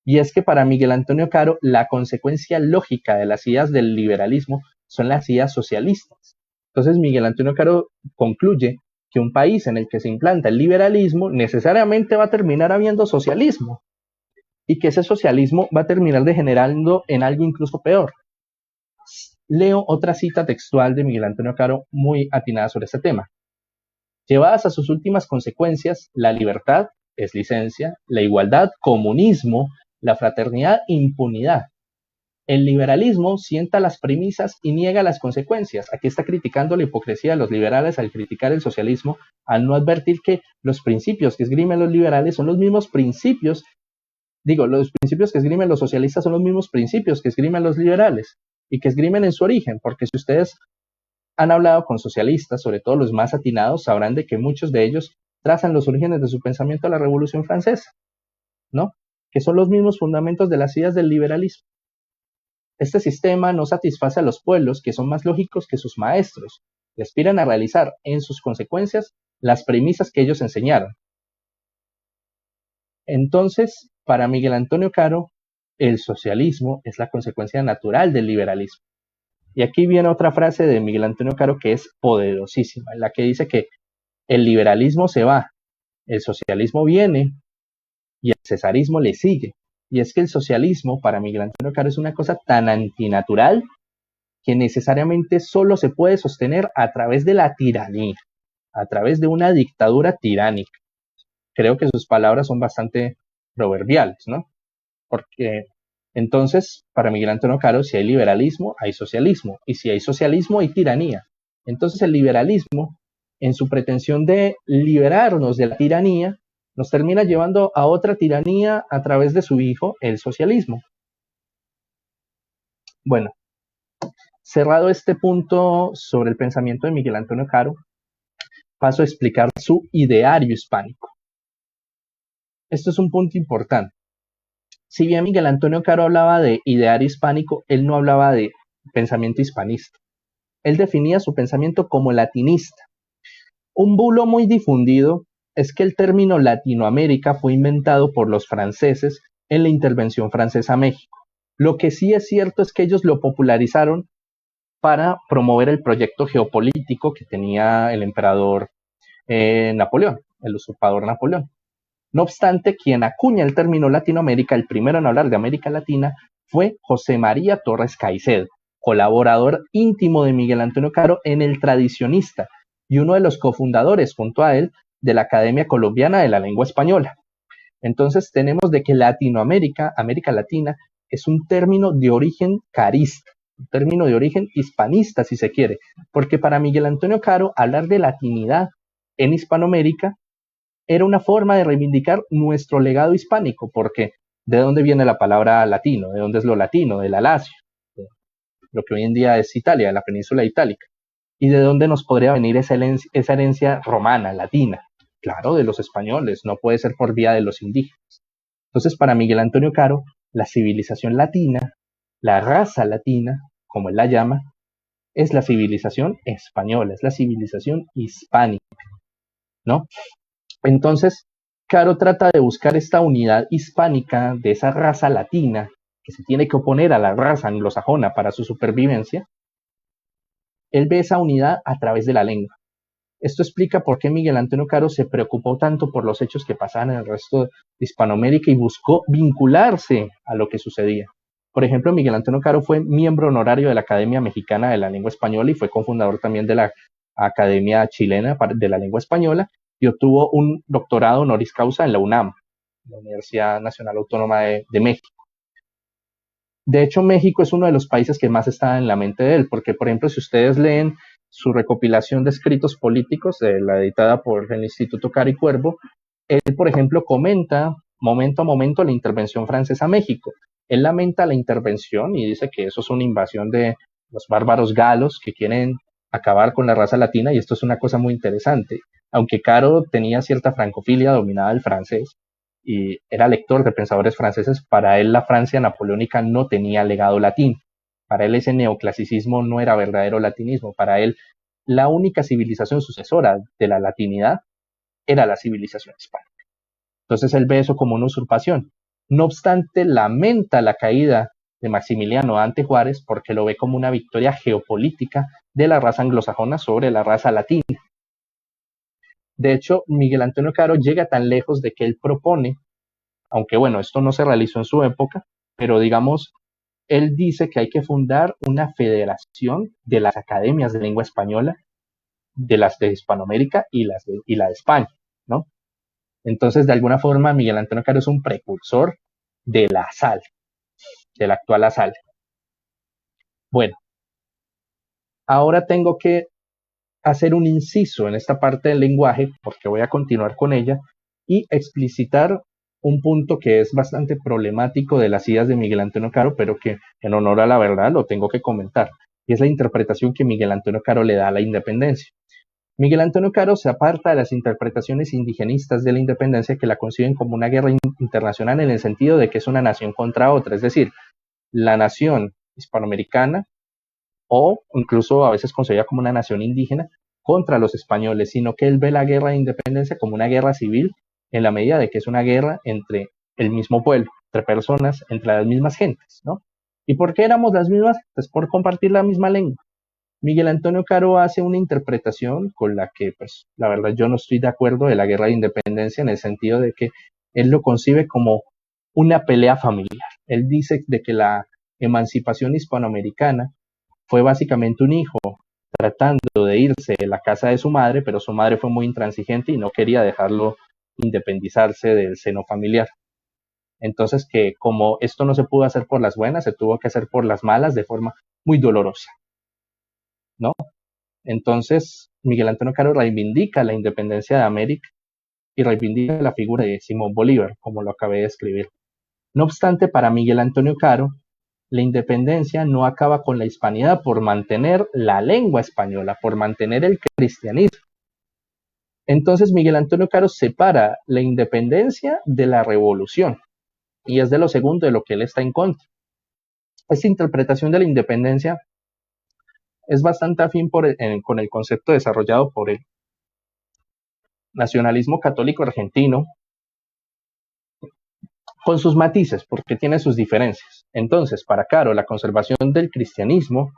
Y es que para Miguel Antonio Caro, la consecuencia lógica de las ideas del liberalismo son las ideas socialistas. Entonces Miguel Antonio Caro concluye que un país en el que se implanta el liberalismo necesariamente va a terminar habiendo socialismo y que ese socialismo va a terminar degenerando en algo incluso peor. Leo otra cita textual de Miguel Antonio Caro muy atinada sobre este tema. Llevadas a sus últimas consecuencias, la libertad es licencia, la igualdad, comunismo, la fraternidad, impunidad. El liberalismo sienta las premisas y niega las consecuencias. Aquí está criticando la hipocresía de los liberales al criticar el socialismo, al no advertir que los principios que esgrimen los liberales son los mismos principios, los principios que esgrimen los socialistas son los mismos principios que esgrimen los liberales y que esgrimen en su origen, porque si ustedes han hablado con socialistas, sobre todo los más atinados, sabrán de que muchos de ellos trazan los orígenes de su pensamiento a la Revolución Francesa, ¿no? Que son los mismos fundamentos de las ideas del liberalismo. Este sistema no satisface a los pueblos, que son más lógicos que sus maestros, y aspiran a realizar en sus consecuencias las premisas que ellos enseñaron. Entonces, para Miguel Antonio Caro, el socialismo es la consecuencia natural del liberalismo. Y aquí viene otra frase de Miguel Antonio Caro que es poderosísima, en la que dice que el liberalismo se va, el socialismo viene y el cesarismo le sigue. Y es que el socialismo para Miguel Antonio Caro es una cosa tan antinatural que necesariamente solo se puede sostener a través de la tiranía, a través de una dictadura tiránica. Creo que sus palabras son bastante proverbiales, ¿no? Porque entonces, para Miguel Antonio Caro, si hay liberalismo, hay socialismo, y si hay socialismo, hay tiranía. Entonces el liberalismo, en su pretensión de liberarnos de la tiranía, nos termina llevando a otra tiranía a través de su hijo, el socialismo. Bueno, cerrado este punto sobre el pensamiento de Miguel Antonio Caro, paso a explicar su ideario hispánico. Esto es un punto importante. Si bien Miguel Antonio Caro hablaba de ideario hispánico, él no hablaba de pensamiento hispanista. Él definía su pensamiento como latinista. Un bulo muy difundido es que el término Latinoamérica fue inventado por los franceses en la intervención francesa a México. Lo que sí es cierto es que ellos lo popularizaron para promover el proyecto geopolítico que tenía el emperador Napoleón, el usurpador Napoleón. No obstante, quien acuña el término Latinoamérica, el primero en hablar de América Latina, fue José María Torres Caicedo, colaborador íntimo de Miguel Antonio Caro en El Tradicionista y uno de los cofundadores, junto a él, de la Academia Colombiana de la Lengua Española. Entonces tenemos de que Latinoamérica, América Latina, es un término de origen carista, un término de origen hispanista, si se quiere, porque para Miguel Antonio Caro hablar de latinidad en Hispanoamérica era una forma de reivindicar nuestro legado hispánico, porque ¿de dónde viene la palabra latino? ¿De dónde es lo latino? De la Lacio, de lo que hoy en día es Italia, de la península itálica. ¿Y de dónde nos podría venir esa herencia romana, latina? Claro, de los españoles, no puede ser por vía de los indígenas. Entonces, para Miguel Antonio Caro, la civilización latina, la raza latina, como él la llama, es la civilización española, es la civilización hispánica, ¿no? Entonces, Caro trata de buscar esta unidad hispánica de esa raza latina que se tiene que oponer a la raza anglosajona para su supervivencia. Él ve esa unidad a través de la lengua. Esto explica por qué Miguel Antonio Caro se preocupó tanto por los hechos que pasaban en el resto de Hispanoamérica y buscó vincularse a lo que sucedía. Por ejemplo, Miguel Antonio Caro fue miembro honorario de la Academia Mexicana de la Lengua Española y fue cofundador también de la Academia Chilena de la Lengua Española y obtuvo un doctorado honoris causa en la UNAM, la Universidad Nacional Autónoma de México. De hecho, México es uno de los países que más está en la mente de él, porque, por ejemplo, si ustedes leen su recopilación de escritos políticos, la editada por el Instituto Caro y Cuervo, él, por ejemplo, comenta momento a momento la intervención francesa a México. Él lamenta la intervención y dice que eso es una invasión de los bárbaros galos que quieren acabar con la raza latina, y esto es una cosa muy interesante. Aunque Caro tenía cierta francofilia, dominaba el francés y era lector de pensadores franceses, para él la Francia napoleónica no tenía legado latino. Para él ese neoclasicismo no era verdadero latinismo. Para él la única civilización sucesora de la latinidad era la civilización hispánica. Entonces él ve eso como una usurpación. No obstante, lamenta la caída de Maximiliano ante Juárez porque lo ve como una victoria geopolítica de la raza anglosajona sobre la raza latina. De hecho, Miguel Antonio Caro llega tan lejos de que él propone, aunque bueno, esto no se realizó en su época, pero digamos, él dice que hay que fundar una federación de las academias de lengua española de las de Hispanoamérica y la de España, ¿no? Entonces, de alguna forma, Miguel Antonio Caro es un precursor de la sal, de la actual sal. Bueno, ahora tengo que hacer un inciso en esta parte del lenguaje, porque voy a continuar con ella, y explicitar un punto que es bastante problemático de las ideas de Miguel Antonio Caro, pero que en honor a la verdad lo tengo que comentar, y es la interpretación que Miguel Antonio Caro le da a la independencia. Miguel Antonio Caro se aparta de las interpretaciones indigenistas de la independencia que la conciben como una guerra internacional en el sentido de que es una nación contra otra, es decir, la nación hispanoamericana o incluso a veces concebida como una nación indígena contra los españoles, sino que él ve la guerra de independencia como una guerra civil en la medida de que es una guerra entre el mismo pueblo, entre personas, entre las mismas gentes, ¿no? ¿Y por qué éramos las mismas? Pues por compartir la misma lengua. Miguel Antonio Caro hace una interpretación con la que, pues, la verdad yo no estoy de acuerdo de la guerra de independencia en el sentido de que él lo concibe como una pelea familiar. Él dice de que la emancipación hispanoamericana fue básicamente un hijo tratando de irse de la casa de su madre, pero su madre fue muy intransigente y no quería dejarlo independizarse del seno familiar. Entonces que como esto no se pudo hacer por las buenas, se tuvo que hacer por las malas de forma muy dolorosa, ¿no? Entonces Miguel Antonio Caro reivindica la independencia de América y reivindica la figura de Simón Bolívar, como lo acabé de escribir. No obstante, para Miguel Antonio Caro, la independencia no acaba con la hispanidad por mantener la lengua española, por mantener el cristianismo. Entonces Miguel Antonio Caro separa la independencia de la revolución y es de lo segundo de lo que él está en contra. Esta interpretación de la independencia es bastante afín con el concepto desarrollado por el nacionalismo católico argentino, con sus matices, porque tiene sus diferencias. Entonces, para Caro, la conservación del cristianismo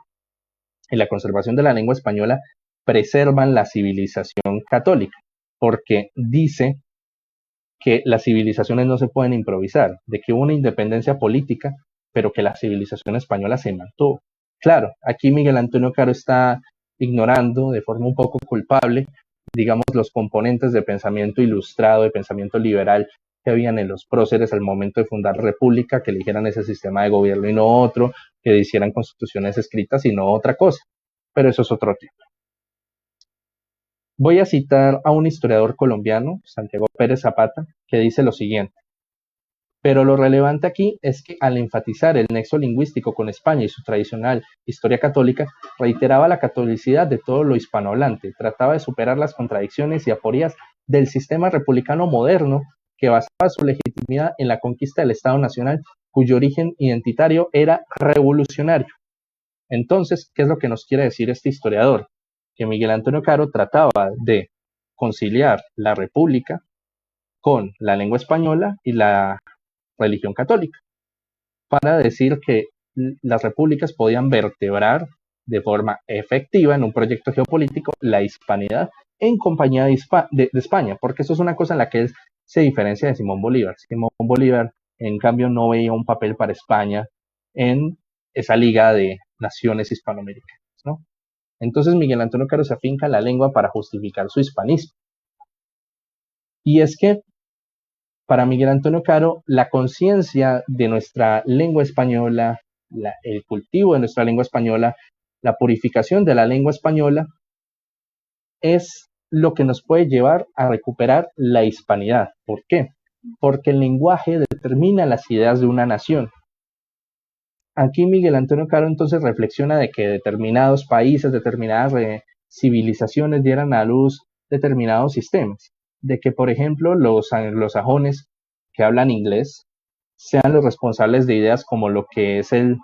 y la conservación de la lengua española preservan la civilización católica, porque dice que las civilizaciones no se pueden improvisar, de que hubo una independencia política, pero que la civilización española se mantuvo. Claro, aquí Miguel Antonio Caro está ignorando de forma un poco culpable, digamos, los componentes de pensamiento ilustrado, de pensamiento liberal que habían en los próceres al momento de fundar república, que eligieran ese sistema de gobierno y no otro, que hicieran constituciones escritas y no otra cosa. Pero eso es otro tema. Voy a citar a un historiador colombiano, Santiago Pérez Zapata, que dice lo siguiente. Pero lo relevante aquí es que al enfatizar el nexo lingüístico con España y su tradicional historia católica, reiteraba la catolicidad de todo lo hispanohablante, trataba de superar las contradicciones y aporías del sistema republicano moderno que basaba su legitimidad en la conquista del Estado Nacional, cuyo origen identitario era revolucionario. Entonces, ¿qué es lo que nos quiere decir este historiador? Que Miguel Antonio Caro trataba de conciliar la república con la lengua española y la religión católica, para decir que las repúblicas podían vertebrar de forma efectiva en un proyecto geopolítico la hispanidad en compañía de España, porque eso es una cosa en la que él se diferencia de Simón Bolívar. Simón Bolívar, en cambio, no veía un papel para España en esa liga de naciones hispanoamericanas, ¿no? Entonces Miguel Antonio Caro se afinca en la lengua para justificar su hispanismo. Y es que para Miguel Antonio Caro, la conciencia de nuestra lengua española, el cultivo de nuestra lengua española, la purificación de la lengua española, es lo que nos puede llevar a recuperar la hispanidad. ¿Por qué? Porque el lenguaje determina las ideas de una nación. Aquí Miguel Antonio Caro entonces reflexiona de que determinados países, determinadas civilizaciones dieran a luz determinados sistemas. De que, por ejemplo, los anglosajones que hablan inglés sean los responsables de ideas como lo que es el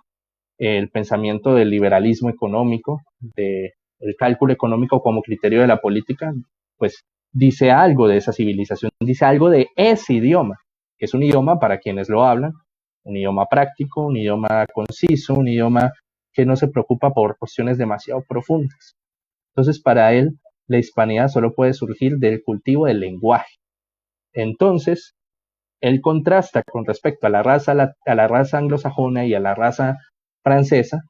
pensamiento del liberalismo económico, del cálculo económico como criterio de la política, pues dice algo de esa civilización, dice algo de ese idioma, que es un idioma para quienes lo hablan, un idioma práctico, un idioma conciso, un idioma que no se preocupa por cuestiones demasiado profundas. Entonces, para él, la hispanidad solo puede surgir del cultivo del lenguaje. Entonces, él contrasta con respecto a la raza anglosajona y a la raza francesa,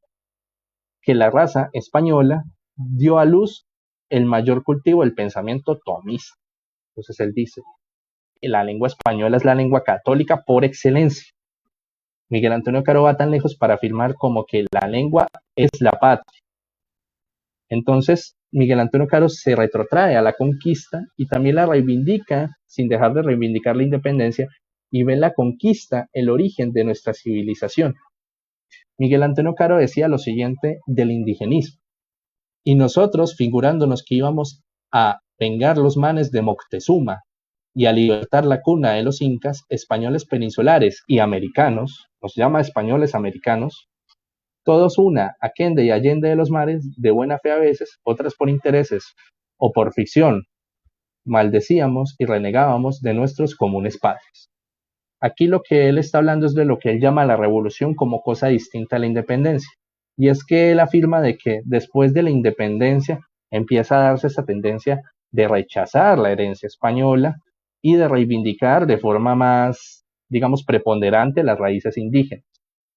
que la raza española dio a luz el mayor cultivo del pensamiento tomista. Entonces él dice, la lengua española es la lengua católica por excelencia. Miguel Antonio Caro va tan lejos para afirmar como que la lengua es la patria. Entonces, Miguel Antonio Caro se retrotrae a la conquista y también la reivindica, sin dejar de reivindicar la independencia, y ve en la conquista el origen de nuestra civilización. Miguel Antonio Caro decía lo siguiente del indigenismo: y nosotros, figurándonos que íbamos a vengar los manes de Moctezuma y a libertar la cuna de los incas, españoles peninsulares y americanos, nos llama españoles americanos, todos una, aquende y allende de los mares, de buena fe a veces, otras por intereses o por ficción, maldecíamos y renegábamos de nuestros comunes padres. Aquí lo que él está hablando es de lo que él llama la revolución como cosa distinta a la independencia. Y es que él afirma de que después de la independencia empieza a darse esa tendencia de rechazar la herencia española y de reivindicar de forma más, digamos, preponderante las raíces indígenas.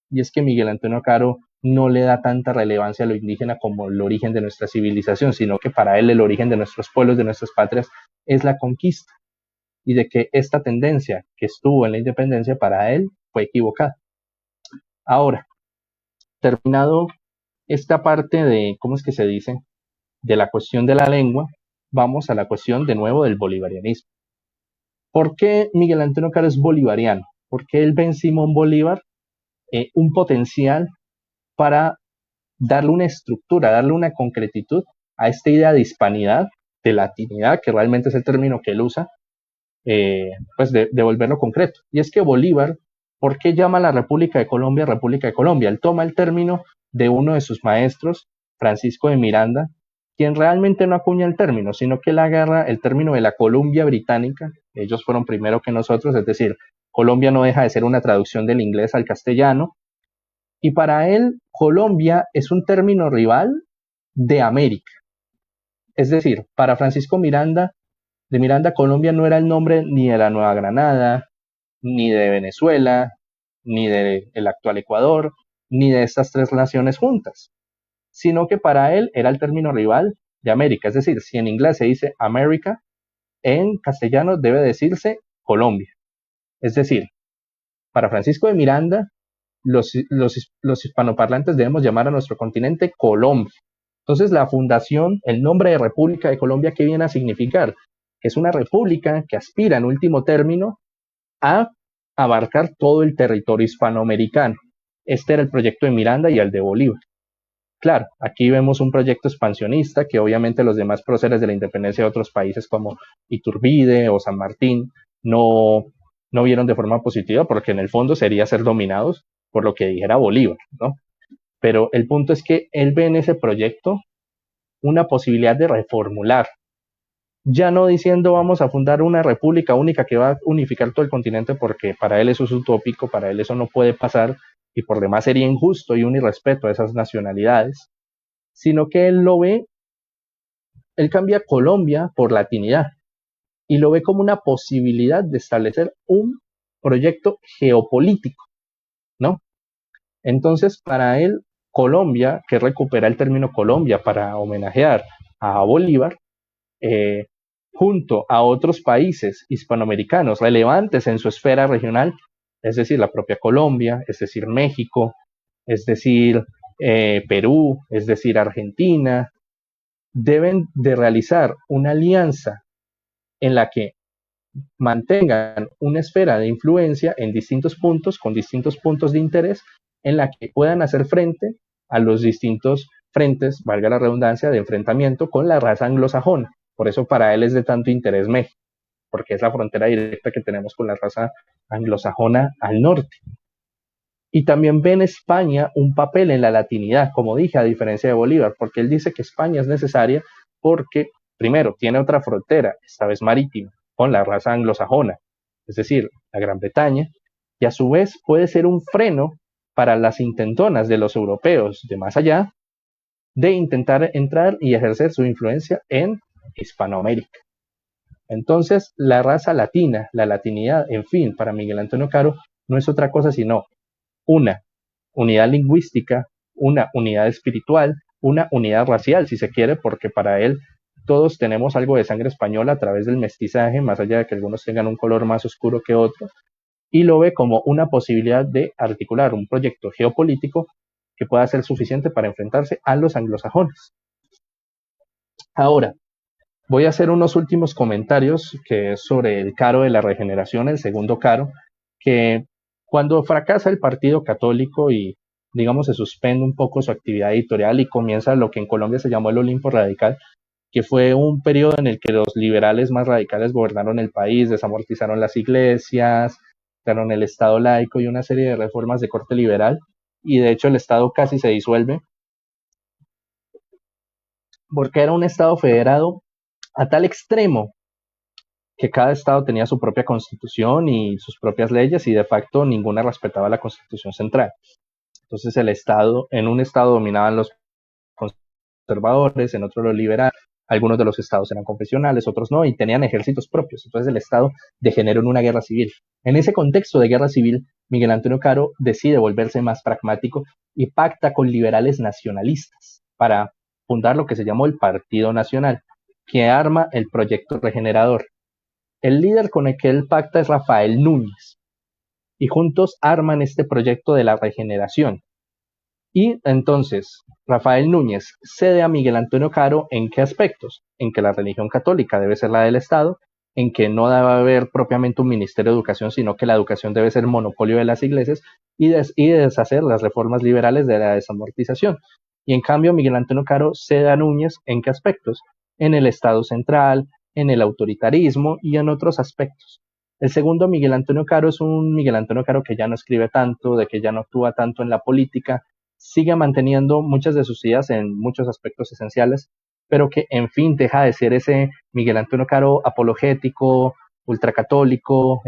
Y es que Miguel Antonio Caro no le da tanta relevancia a lo indígena como el origen de nuestra civilización, sino que para él el origen de nuestros pueblos, de nuestras patrias, es la conquista. Y de que esta tendencia que estuvo en la independencia para él fue equivocada. Ahora, terminado esta parte de, ¿cómo es que se dice?, de la cuestión de la lengua, vamos a la cuestión de nuevo del bolivarianismo. ¿Por qué Miguel Antonio Caro es bolivariano? Porque él ve en Simón Bolívar un potencial para darle una estructura, darle una concretitud a esta idea de hispanidad, de latinidad, que realmente es el término que él usa, pues de volverlo concreto. Y es que Bolívar, ¿por qué llama a la República de Colombia República de Colombia? Él toma el término de uno de sus maestros, Francisco de Miranda, quien realmente no acuña el término, sino que él agarra el término de la Columbia Británica. Ellos fueron primero que nosotros, es decir, Colombia no deja de ser una traducción del inglés al castellano, y para él Colombia es un término rival de América. Es decir, para Francisco Miranda, de Miranda, Colombia no era el nombre ni de la Nueva Granada, ni de Venezuela, ni del actual Ecuador, ni de estas tres naciones juntas, sino que para él era el término rival de América. Es decir, si en inglés se dice America, en castellano debe decirse Colombia. Es decir, para Francisco de Miranda, los hispanoparlantes debemos llamar a nuestro continente Colombia. Entonces, la fundación, el nombre de República de Colombia, ¿qué viene a significar? Que es una república que aspira, en último término, a abarcar todo el territorio hispanoamericano. Este era el proyecto de Miranda y el de Bolívar. Claro, aquí vemos un proyecto expansionista que obviamente los demás próceres de la independencia de otros países como Iturbide o San Martín no vieron de forma positiva, porque en el fondo sería ser dominados por lo que dijera Bolívar, ¿no? Pero el punto es que él ve en ese proyecto una posibilidad de reformular, ya no diciendo vamos a fundar una república única que va a unificar todo el continente, porque para él eso es utópico, para él eso no puede pasar, y por demás sería injusto y un irrespeto a esas nacionalidades, sino que él lo ve, él cambia Colombia por latinidad, y lo ve como una posibilidad de establecer un proyecto geopolítico, ¿no? Entonces, para él, Colombia, que recupera el término Colombia para homenajear a Bolívar, junto a otros países hispanoamericanos relevantes en su esfera regional, es decir, la propia Colombia, es decir, México, es decir, Perú, es decir, Argentina, deben de realizar una alianza en la que mantengan una esfera de influencia en distintos puntos, con distintos puntos de interés, en la que puedan hacer frente a los distintos frentes, valga la redundancia, de enfrentamiento con la raza anglosajona. Por eso para él es de tanto interés México, porque es la frontera directa que tenemos con la raza anglosajona al norte. Y también ve en España un papel en la latinidad, como dije, a diferencia de Bolívar, porque él dice que España es necesaria porque, primero, tiene otra frontera, esta vez marítima, con la raza anglosajona, es decir, la Gran Bretaña, y a su vez puede ser un freno para las intentonas de los europeos de más allá de intentar entrar y ejercer su influencia en Hispanoamérica. Entonces, la raza latina, la latinidad, en fin, para Miguel Antonio Caro, no es otra cosa sino una unidad lingüística, una unidad espiritual, una unidad racial, si se quiere, porque para él todos tenemos algo de sangre española a través del mestizaje, más allá de que algunos tengan un color más oscuro que otro, y lo ve como una posibilidad de articular un proyecto geopolítico que pueda ser suficiente para enfrentarse a los anglosajones. Ahora, voy a hacer unos últimos comentarios que es sobre el Caro de la Regeneración, el segundo Caro, que cuando fracasa el Partido Católico y, digamos, se suspende un poco su actividad editorial y comienza lo que en Colombia se llamó el Olimpo Radical, que fue un periodo en el que los liberales más radicales gobernaron el país, desamortizaron las iglesias, crearon el Estado laico y una serie de reformas de corte liberal, y de hecho el Estado casi se disuelve, porque era un Estado federado a tal extremo que cada estado tenía su propia constitución y sus propias leyes y de facto ninguna respetaba la constitución central. Entonces el estado, en un estado dominaban los conservadores, en otro los liberales, algunos de los estados eran confesionales, otros no, y tenían ejércitos propios. Entonces el estado degeneró en una guerra civil. En ese contexto de guerra civil, Miguel Antonio Caro decide volverse más pragmático y pacta con liberales nacionalistas para fundar lo que se llamó el Partido Nacional, que arma el proyecto regenerador. El líder con el que él pacta es Rafael Núñez, y juntos arman este proyecto de la regeneración. Y entonces, Rafael Núñez cede a Miguel Antonio Caro ¿en qué aspectos? En que la religión católica debe ser la del Estado, en que no debe haber propiamente un ministerio de educación, sino que la educación debe ser monopolio de las iglesias y deshacer las reformas liberales de la desamortización. Y en cambio, Miguel Antonio Caro cede a Núñez ¿en qué aspectos? En el Estado central, en el autoritarismo y en otros aspectos. El segundo, Miguel Antonio Caro, es un Miguel Antonio Caro que ya no escribe tanto, de que ya no actúa tanto en la política, sigue manteniendo muchas de sus ideas en muchos aspectos esenciales, pero que en fin deja de ser ese Miguel Antonio Caro apologético, ultracatólico,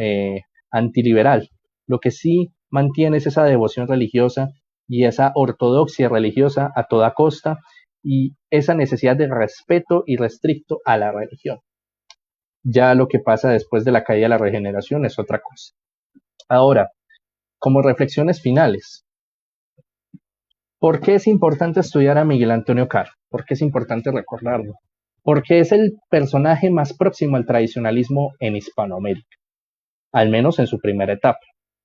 antiliberal. Lo que sí mantiene es esa devoción religiosa y esa ortodoxia religiosa a toda costa y esa necesidad de respeto irrestricto a la religión. Ya lo que pasa después de la caída de la regeneración es otra cosa. Ahora, como reflexiones finales, ¿por qué es importante estudiar a Miguel Antonio Caro? ¿Por qué es importante recordarlo? Porque es el personaje más próximo al tradicionalismo en Hispanoamérica, al menos en su primera etapa,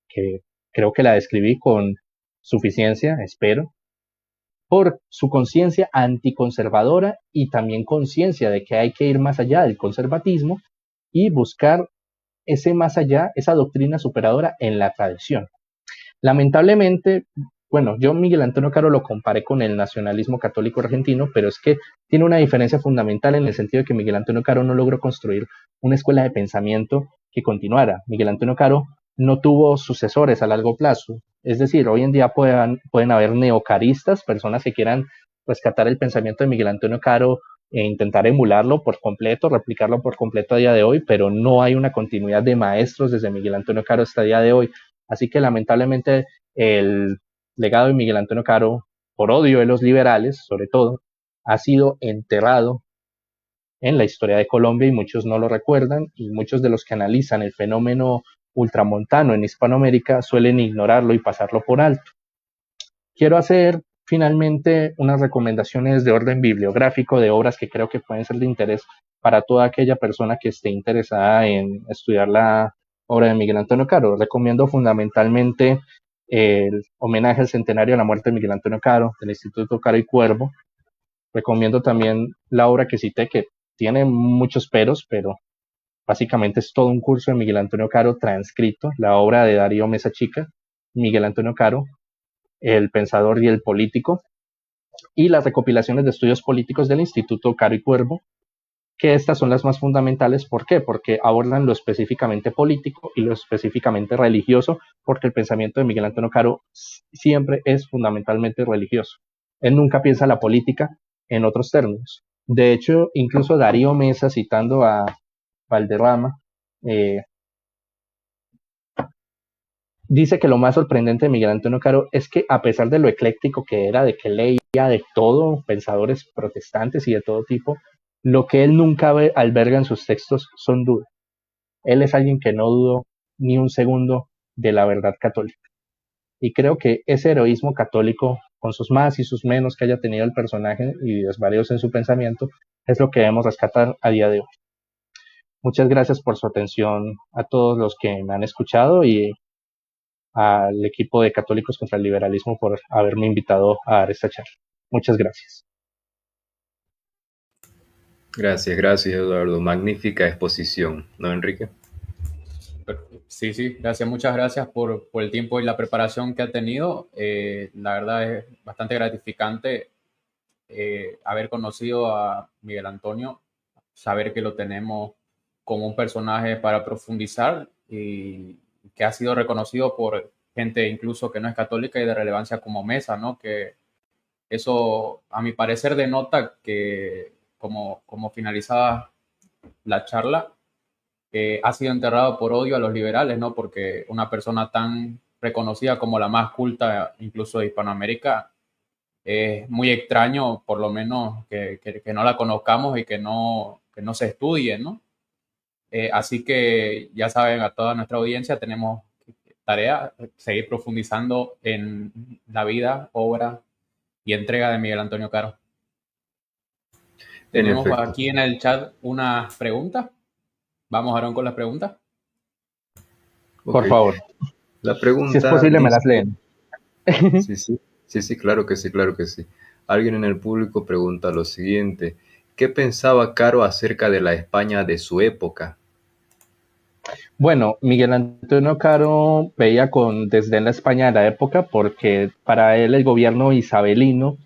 que creo que la describí con suficiencia, espero, por su conciencia anticonservadora y también conciencia de que hay que ir más allá del conservatismo y buscar ese más allá, esa doctrina superadora en la tradición. Lamentablemente, bueno, yo Miguel Antonio Caro lo comparé con el nacionalismo católico argentino, pero es que tiene una diferencia fundamental en el sentido de que Miguel Antonio Caro no logró construir una escuela de pensamiento que continuara. Miguel Antonio Caro no tuvo sucesores a largo plazo. Es decir, hoy en día pueden haber neocaristas, personas que quieran rescatar el pensamiento de Miguel Antonio Caro e intentar emularlo por completo, replicarlo por completo a día de hoy, pero no hay una continuidad de maestros desde Miguel Antonio Caro hasta el día de hoy. Así que lamentablemente el legado de Miguel Antonio Caro, por odio de los liberales, sobre todo, ha sido enterrado en la historia de Colombia y muchos no lo recuerdan y muchos de los que analizan el fenómeno ultramontano en Hispanoamérica suelen ignorarlo y pasarlo por alto. Quiero hacer finalmente unas recomendaciones de orden bibliográfico de obras que creo que pueden ser de interés para toda aquella persona que esté interesada en estudiar la obra de Miguel Antonio Caro. Recomiendo fundamentalmente el homenaje al centenario de la muerte de Miguel Antonio Caro del Instituto Caro y Cuervo. Recomiendo también la obra que cité, que tiene muchos peros, pero básicamente es todo un curso de Miguel Antonio Caro transcrito, la obra de Darío Mesa Chica, Miguel Antonio Caro, el pensador y el político, y las recopilaciones de estudios políticos del Instituto Caro y Cuervo, que estas son las más fundamentales. ¿Por qué? Porque abordan lo específicamente político y lo específicamente religioso, porque el pensamiento de Miguel Antonio Caro siempre es fundamentalmente religioso. Él nunca piensa la política en otros términos. De hecho, incluso Darío Mesa, citando a Valderrama, dice que lo más sorprendente de Miguel Antonio Caro es que a pesar de lo ecléctico que era, de que leía de todo, pensadores protestantes y de todo tipo, lo que él nunca alberga en sus textos son dudas. Él es alguien que no dudó ni un segundo de la verdad católica. Y creo que ese heroísmo católico con sus más y sus menos que haya tenido el personaje y desvaríos en su pensamiento, es lo que debemos rescatar a día de hoy. Muchas gracias por su atención a todos los que me han escuchado y al equipo de Católicos contra el Liberalismo por haberme invitado a dar esta charla. Muchas gracias. Gracias, Eduardo. Magnífica exposición, ¿no, Enrique? Sí, sí, gracias, muchas gracias por el tiempo y la preparación que ha tenido. La verdad es bastante gratificante haber conocido a Miguel Antonio, saber que lo tenemos como un personaje para profundizar y que ha sido reconocido por gente incluso que no es católica y de relevancia como Mesa, ¿no? Que eso, a mi parecer, denota que, como finalizaba la charla, ha sido enterrado por odio a los liberales, ¿no? Porque una persona tan reconocida como la más culta, incluso de Hispanoamérica, es muy extraño, por lo menos, que no la conozcamos y que no se estudie, ¿no? Así que ya saben, a toda nuestra audiencia tenemos tarea, seguir profundizando en la vida, obra y entrega de Miguel Antonio Caro. En Tenemos efecto. aquí en el chat una pregunta. Vamos, Aaron, con las preguntas. Por Ok. favor, La si es pregunta posible, me las dice, leen. sí, claro que sí, claro que sí. Alguien en el público pregunta lo siguiente: ¿qué pensaba Caro acerca de la España de su época? Bueno, Miguel Antonio Caro veía con desdén la España de la época porque para él el gobierno isabelino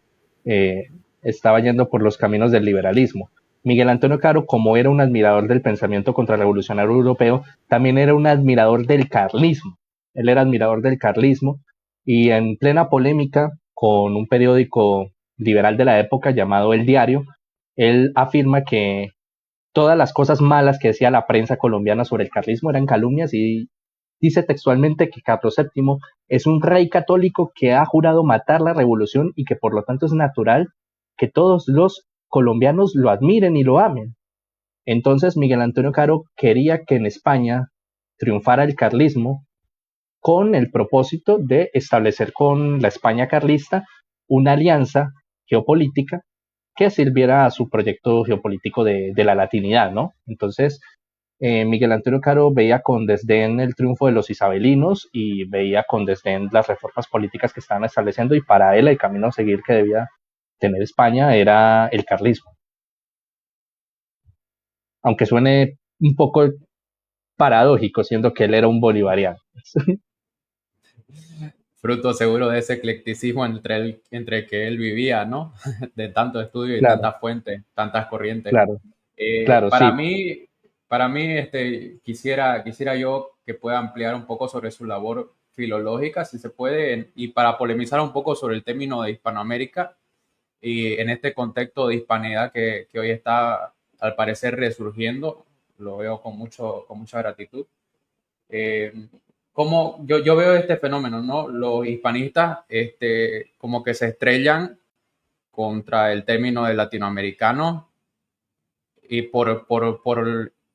eh, estaba yendo por los caminos del liberalismo. Miguel Antonio Caro, como era un admirador del pensamiento contrarrevolucionario europeo, también era un admirador del carlismo. Él era admirador del carlismo y en plena polémica con un periódico liberal de la época llamado El Diario, él afirma que todas las cosas malas que decía la prensa colombiana sobre el carlismo eran calumnias y dice textualmente que Carlos VII es un rey católico que ha jurado matar la revolución y que por lo tanto es natural que todos los colombianos lo admiren y lo amen. Entonces Miguel Antonio Caro quería que en España triunfara el carlismo con el propósito de establecer con la España carlista una alianza geopolítica que sirviera a su proyecto geopolítico de la latinidad, ¿no? Entonces, Miguel Antonio Caro veía con desdén el triunfo de los isabelinos y veía con desdén las reformas políticas que estaban estableciendo y para él el camino a seguir que debía tener España era el carlismo. Aunque suene un poco paradójico, siendo que él era un bolivariano. Fruto seguro de ese eclecticismo entre que él vivía, ¿no? De tanto estudio y Claro, tantas fuentes, tantas corrientes. claro, Eh, claro, para sí. mí, para mí quisiera yo que pueda ampliar un poco sobre su labor filológica, si se puede, y para polemizar un poco sobre el término de Hispanoamérica y en este contexto de hispanidad que hoy está, al parecer, resurgiendo. Lo veo con mucha gratitud. Eh, como yo veo este fenómeno, ¿no? Los hispanistas como que se estrellan contra el término de latinoamericano y por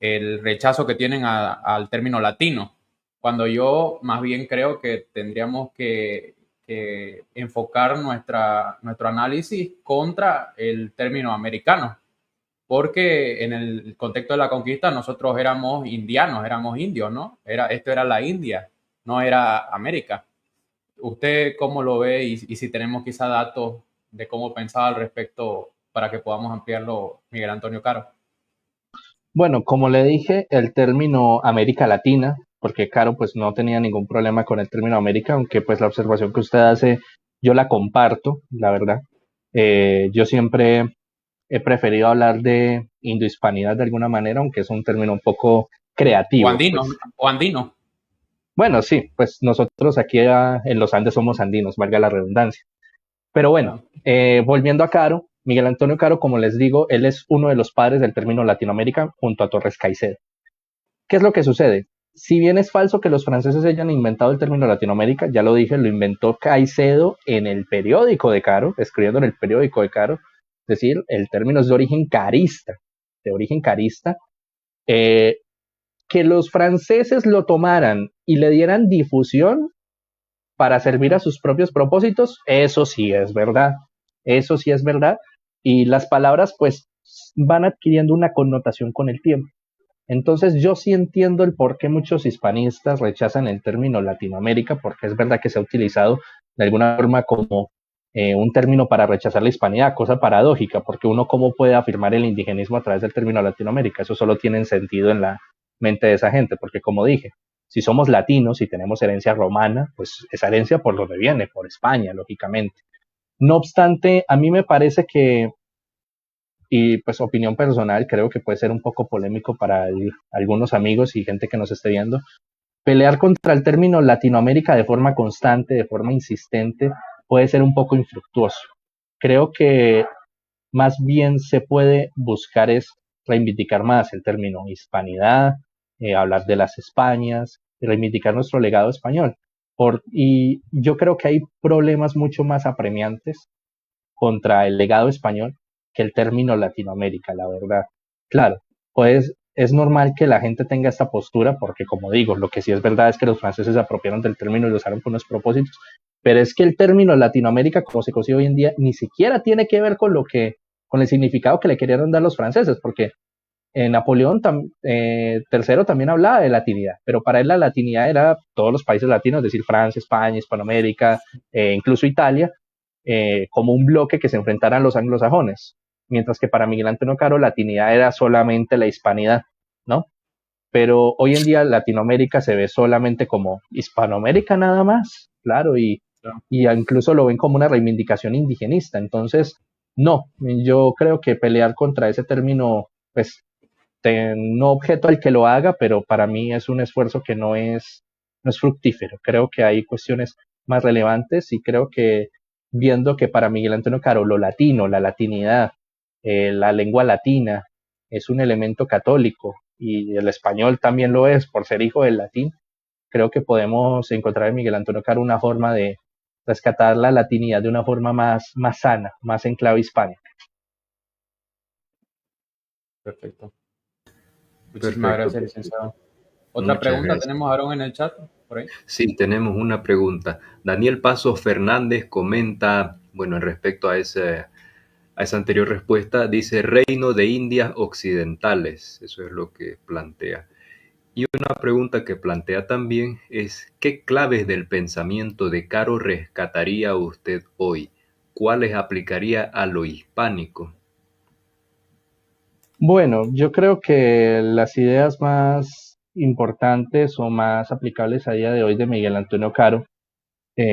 el rechazo que tienen al término latino, cuando yo más bien creo que tendríamos que enfocar nuestro análisis contra el término americano, porque en el contexto de la conquista nosotros éramos indianos, éramos indios, ¿no? Esto era la India, no era América. ¿Usted cómo lo ve y si tenemos quizá datos de cómo pensaba al respecto para que podamos ampliarlo, Miguel Antonio Caro? Bueno, como le dije, el término América Latina, porque Caro pues no tenía ningún problema con el término América, aunque pues la observación que usted hace, yo la comparto, la verdad. Yo siempre he preferido hablar de indohispanidad de alguna manera, aunque es un término un poco O creativo, andino, pues. o andino. Bueno, sí, pues nosotros aquí en los Andes somos andinos, valga la redundancia. Pero bueno, Claro. volviendo a Caro, Miguel Antonio Caro, como les digo, él es uno de los padres del término Latinoamérica junto a Torres Caicedo. ¿Qué es lo que sucede? Si bien es falso que los franceses hayan inventado el término Latinoamérica, ya lo dije, lo inventó Caicedo en el periódico de Caro, escribiendo en el periódico de Caro, es decir, el término es de origen carista, eh, que los franceses lo tomaran y le dieran difusión para servir a sus propios propósitos, eso sí es verdad, eso sí es verdad, y las palabras pues van adquiriendo una connotación con el tiempo. Entonces yo sí entiendo el por qué muchos hispanistas rechazan el término Latinoamérica, porque es verdad que se ha utilizado de alguna forma como un término para rechazar la hispanidad, cosa paradójica, porque uno cómo puede afirmar el indigenismo a través del término Latinoamérica, eso solo tiene sentido en la mente de esa gente, porque como dije, si somos latinos y tenemos herencia romana, pues esa herencia por donde viene, por España, lógicamente. No obstante, a mí me parece que, y pues opinión personal, creo que puede ser un poco polémico para algunos amigos y gente que nos esté viendo, pelear contra el término Latinoamérica de forma constante, de forma insistente, puede ser un poco infructuoso. Creo que más bien se puede buscar es reivindicar más el término hispanidad, hablar de las Españas y reivindicar nuestro legado español. Y yo creo que hay problemas mucho más apremiantes contra el legado español que el término Latinoamérica, la verdad. Claro, pues es normal que la gente tenga esta postura porque, como digo, lo que sí es verdad es que los franceses se apropiaron del término y lo usaron con unos propósitos, pero es que el término Latinoamérica, como se conoce hoy en día, ni siquiera tiene que ver con el significado que le querían dar los franceses, porque Napoleón III también hablaba de latinidad, pero para él la latinidad era todos los países latinos, es decir, Francia, España, Hispanoamérica, incluso Italia, como un bloque que se enfrentaran los anglosajones, mientras que para Miguel Antonio Caro latinidad era solamente la hispanidad, ¿no? Pero hoy en día Latinoamérica se ve solamente como Hispanoamérica nada más, claro, y incluso lo ven como una reivindicación indigenista. Entonces, no, yo creo que pelear contra ese término, pues no objeto al que lo haga, pero para mí es un esfuerzo que no es fructífero. Creo que hay cuestiones más relevantes y creo que viendo que para Miguel Antonio Caro lo latino, la latinidad, la lengua latina es un elemento católico y el español también lo es por ser hijo del latín, creo que podemos encontrar en Miguel Antonio Caro una forma de rescatar la latinidad de una forma más sana, más en clave hispánica. Perfecto. Muchísimas Perfecto. gracias, licenciado. Otra Muchas pregunta gracias. tenemos, Aaron, en el chat, por ahí. Sí, tenemos una pregunta. Daniel Paso Fernández comenta, bueno, en respecto a esa anterior respuesta, dice Reino de Indias Occidentales. Eso es lo que plantea. Y una pregunta que plantea también es, ¿qué claves del pensamiento de Caro rescataría usted hoy? ¿Cuáles aplicaría a lo hispánico? Bueno, yo creo que las ideas más importantes o más aplicables a día de hoy de Miguel Antonio Caro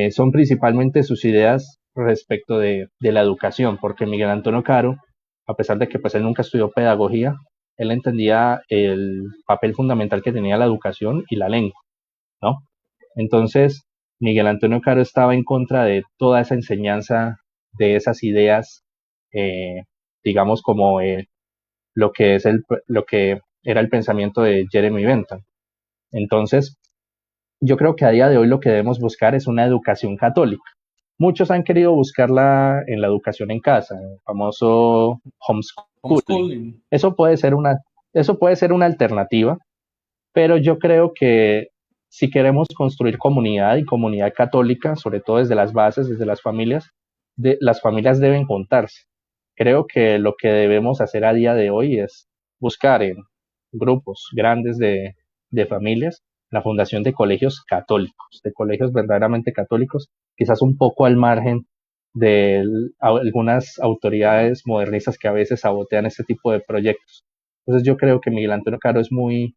son principalmente sus ideas respecto de la educación, porque Miguel Antonio Caro, a pesar de que pues él nunca estudió pedagogía, él entendía el papel fundamental que tenía la educación y la lengua, ¿no? Entonces, Miguel Antonio Caro estaba en contra de toda esa enseñanza, de esas ideas, eh, digamos como lo que era el pensamiento de Jeremy Bentham. Entonces, yo creo que a día de hoy lo que debemos buscar es una educación católica. Muchos han querido buscarla en la educación en casa, el famoso homeschooling. Homeschooling. Eso puede ser eso puede ser una alternativa, pero yo creo que si queremos construir comunidad y comunidad católica, sobre todo desde las bases, desde las familias deben juntarse. Creo que lo que debemos hacer a día de hoy es buscar en grupos grandes de familias la fundación de colegios católicos, de colegios verdaderamente católicos, quizás un poco al margen de algunas autoridades modernistas que a veces sabotean este tipo de proyectos. Entonces yo creo que Miguel Antonio Caro es muy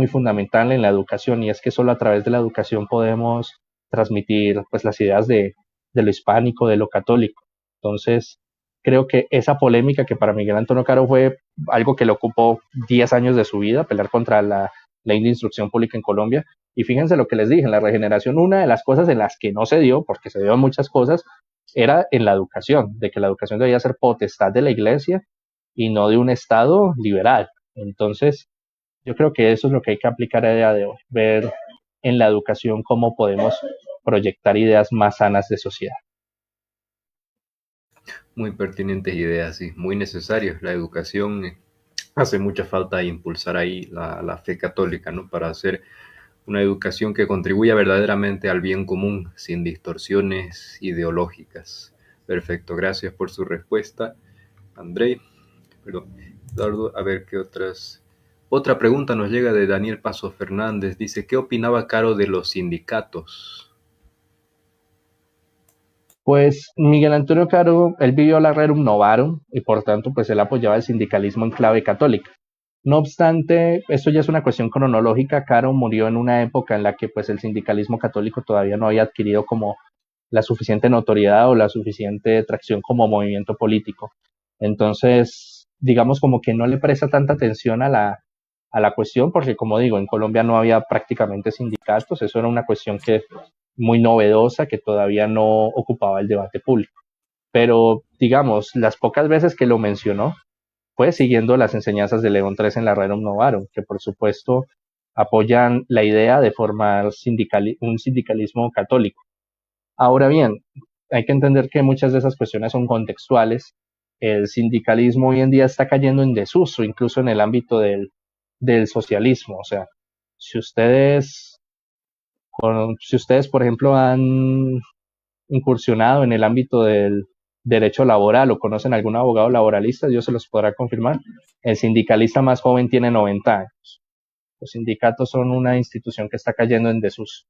fundamental en la educación y es que solo a través de la educación podemos transmitir pues las ideas de lo hispánico, de lo católico. Entonces, creo que esa polémica que para Miguel Antonio Caro fue algo que le ocupó 10 años de su vida, pelear contra la ley de instrucción pública en Colombia. Y fíjense lo que les dije, en la regeneración una de las cosas en las que no se dio, porque se dio en muchas cosas, era en la educación, de que la educación debía ser potestad de la iglesia y no de un Estado liberal. Entonces, yo creo que eso es lo que hay que aplicar a día de hoy, ver en la educación cómo podemos proyectar ideas más sanas de sociedad. Muy pertinentes ideas, sí, muy necesarias. La educación hace mucha falta impulsar ahí la fe católica, ¿no? Para hacer una educación que contribuya verdaderamente al bien común, sin distorsiones ideológicas. Perfecto, gracias por su respuesta, Andrei. Perdón, Eduardo, a ver qué otras. Otra pregunta nos llega de Daniel Paso Fernández. Dice, ¿qué opinaba Caro de los sindicatos? Pues Miguel Antonio Caro, él vivió la Rerum Novarum y por tanto pues él apoyaba el sindicalismo en clave católica. No obstante, esto ya es una cuestión cronológica. Caro murió en una época en la que pues el sindicalismo católico todavía no había adquirido como la suficiente notoriedad o la suficiente tracción como movimiento político. Entonces, digamos como que no le presta tanta atención a la cuestión, porque como digo, en Colombia no había prácticamente sindicatos, eso era una cuestión que muy novedosa que todavía no ocupaba el debate público. Pero digamos, las pocas veces que lo mencionó fue siguiendo las enseñanzas de León III en la Rerum Novarum, que por supuesto apoyan la idea de formar un sindicalismo católico. Ahora bien, hay que entender que muchas de esas cuestiones son contextuales. El sindicalismo hoy en día está cayendo en desuso, incluso en el ámbito del socialismo. O sea, si ustedes, si ustedes, por ejemplo, han incursionado en el ámbito del derecho laboral o conocen algún abogado laboralista, Dios se los podrá confirmar. El sindicalista más joven tiene 90 años. Los sindicatos son una institución que está cayendo en desuso.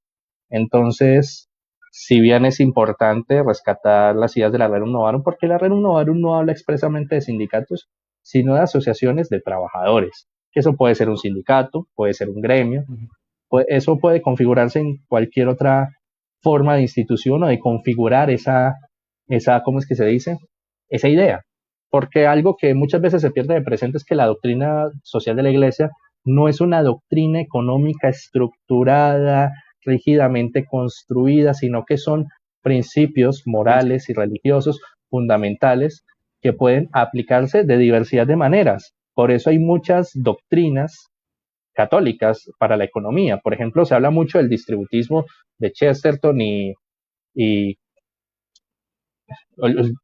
Entonces, si bien es importante rescatar las ideas de la Rerum Novarum, porque la Rerum Novarum no habla expresamente de sindicatos, sino de asociaciones de trabajadores, que eso puede ser un sindicato, puede ser un gremio, eso puede configurarse en cualquier otra forma de institución o de configurar ¿cómo es que se dice? Esa idea. Porque algo que muchas veces se pierde de presente es que la doctrina social de la Iglesia no es una doctrina económica estructurada, rígidamente construida, sino que son principios morales y religiosos fundamentales que pueden aplicarse de diversidad de maneras. Por eso hay muchas doctrinas católicas para la economía. Por ejemplo, se habla mucho del distributismo de Chesterton y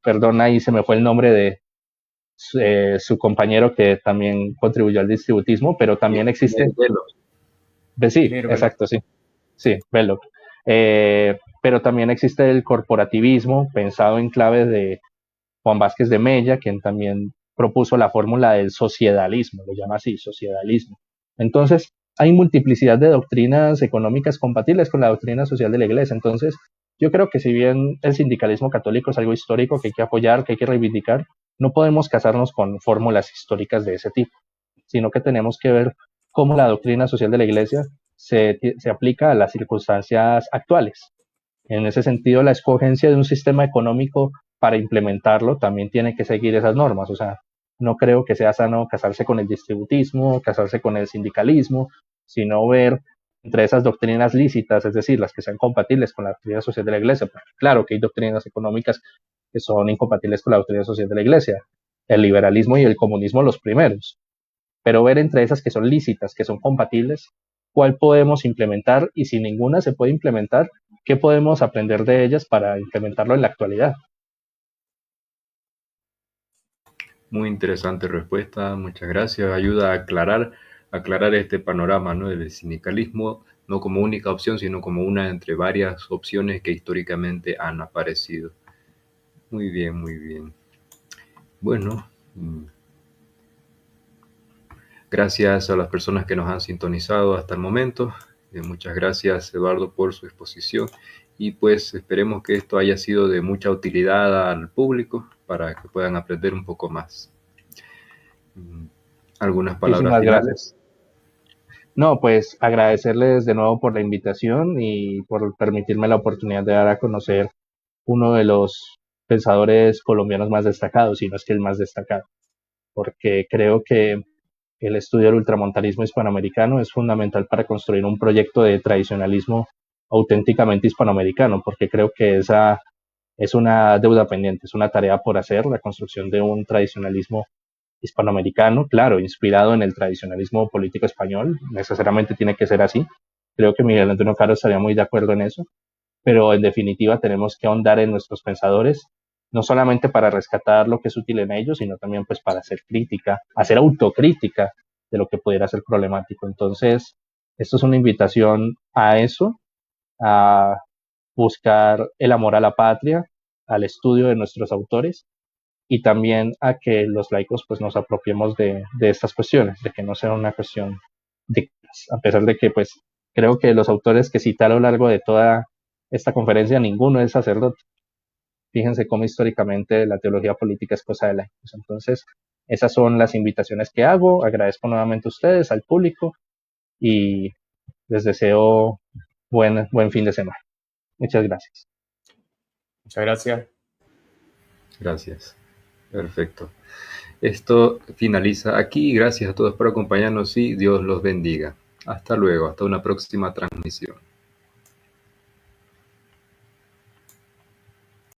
perdón, ahí se me fue el nombre de su compañero que también contribuyó al distributismo, pero también existe, sí, Mirvelo. exacto, sí, sí, Belloc. Pero también existe el corporativismo pensado en clave de Juan Vázquez de Mella, quien también propuso la fórmula del sociedalismo, lo llama así, sociedalismo. Entonces, hay multiplicidad de doctrinas económicas compatibles con la doctrina social de la Iglesia. Entonces, yo creo que si bien el sindicalismo católico es algo histórico que hay que apoyar, que hay que reivindicar, no podemos casarnos con fórmulas históricas de ese tipo, sino que tenemos que ver cómo la doctrina social de la Iglesia se aplica a las circunstancias actuales. En ese sentido, la escogencia de un sistema económico para implementarlo también tiene que seguir esas normas. O sea, no creo que sea sano casarse con el distributismo, casarse con el sindicalismo, sino ver entre esas doctrinas lícitas, es decir, las que sean compatibles con la doctrina social de la Iglesia. Porque claro que hay doctrinas económicas que son incompatibles con la doctrina social de la Iglesia, el liberalismo y el comunismo los primeros, pero ver entre esas que son lícitas, que son compatibles, cuál podemos implementar y si ninguna se puede implementar, qué podemos aprender de ellas para implementarlo en la actualidad. Muy interesante respuesta, muchas gracias. Ayuda a aclarar este panorama, ¿no? Del sindicalismo, no como única opción, sino como una entre varias opciones que históricamente han aparecido. Muy bien, muy bien. Bueno, gracias a las personas que nos han sintonizado hasta el momento. Muchas gracias, Eduardo, por su exposición. Y pues esperemos que esto haya sido de mucha utilidad al público para que puedan aprender un poco más. ¿Algunas palabras Muchísimas finales? gracias. No, pues agradecerles de nuevo por la invitación y por permitirme la oportunidad de dar a conocer uno de los pensadores colombianos más destacados, si no es que el más destacado, porque creo que el estudio del ultramontanismo hispanoamericano es fundamental para construir un proyecto de tradicionalismo auténticamente hispanoamericano, porque creo que esa es una deuda pendiente, es una tarea por hacer, la construcción de un tradicionalismo hispanoamericano, claro, inspirado en el tradicionalismo político español, necesariamente tiene que ser así. Creo que Miguel Antonio Caro estaría muy de acuerdo en eso, pero en definitiva tenemos que ahondar en nuestros pensadores, no solamente para rescatar lo que es útil en ellos, sino también pues para hacer crítica, hacer autocrítica de lo que pudiera ser problemático. Entonces, Esto es una invitación a eso, a buscar el amor a la patria, al estudio de nuestros autores y también a que los laicos pues nos apropiemos de estas cuestiones, de que no sea una cuestión de, a pesar de que pues creo que los autores que cité a lo largo de toda esta conferencia, ninguno es sacerdote. Fíjense cómo históricamente la teología política es cosa de laicos. Entonces, esas son las invitaciones que hago. Agradezco nuevamente a ustedes, al público, y les deseo buen fin de semana. Muchas gracias. Muchas gracias. Gracias. Perfecto. Esto finaliza aquí. Gracias a todos por acompañarnos y Dios los bendiga. Hasta luego, hasta una próxima transmisión.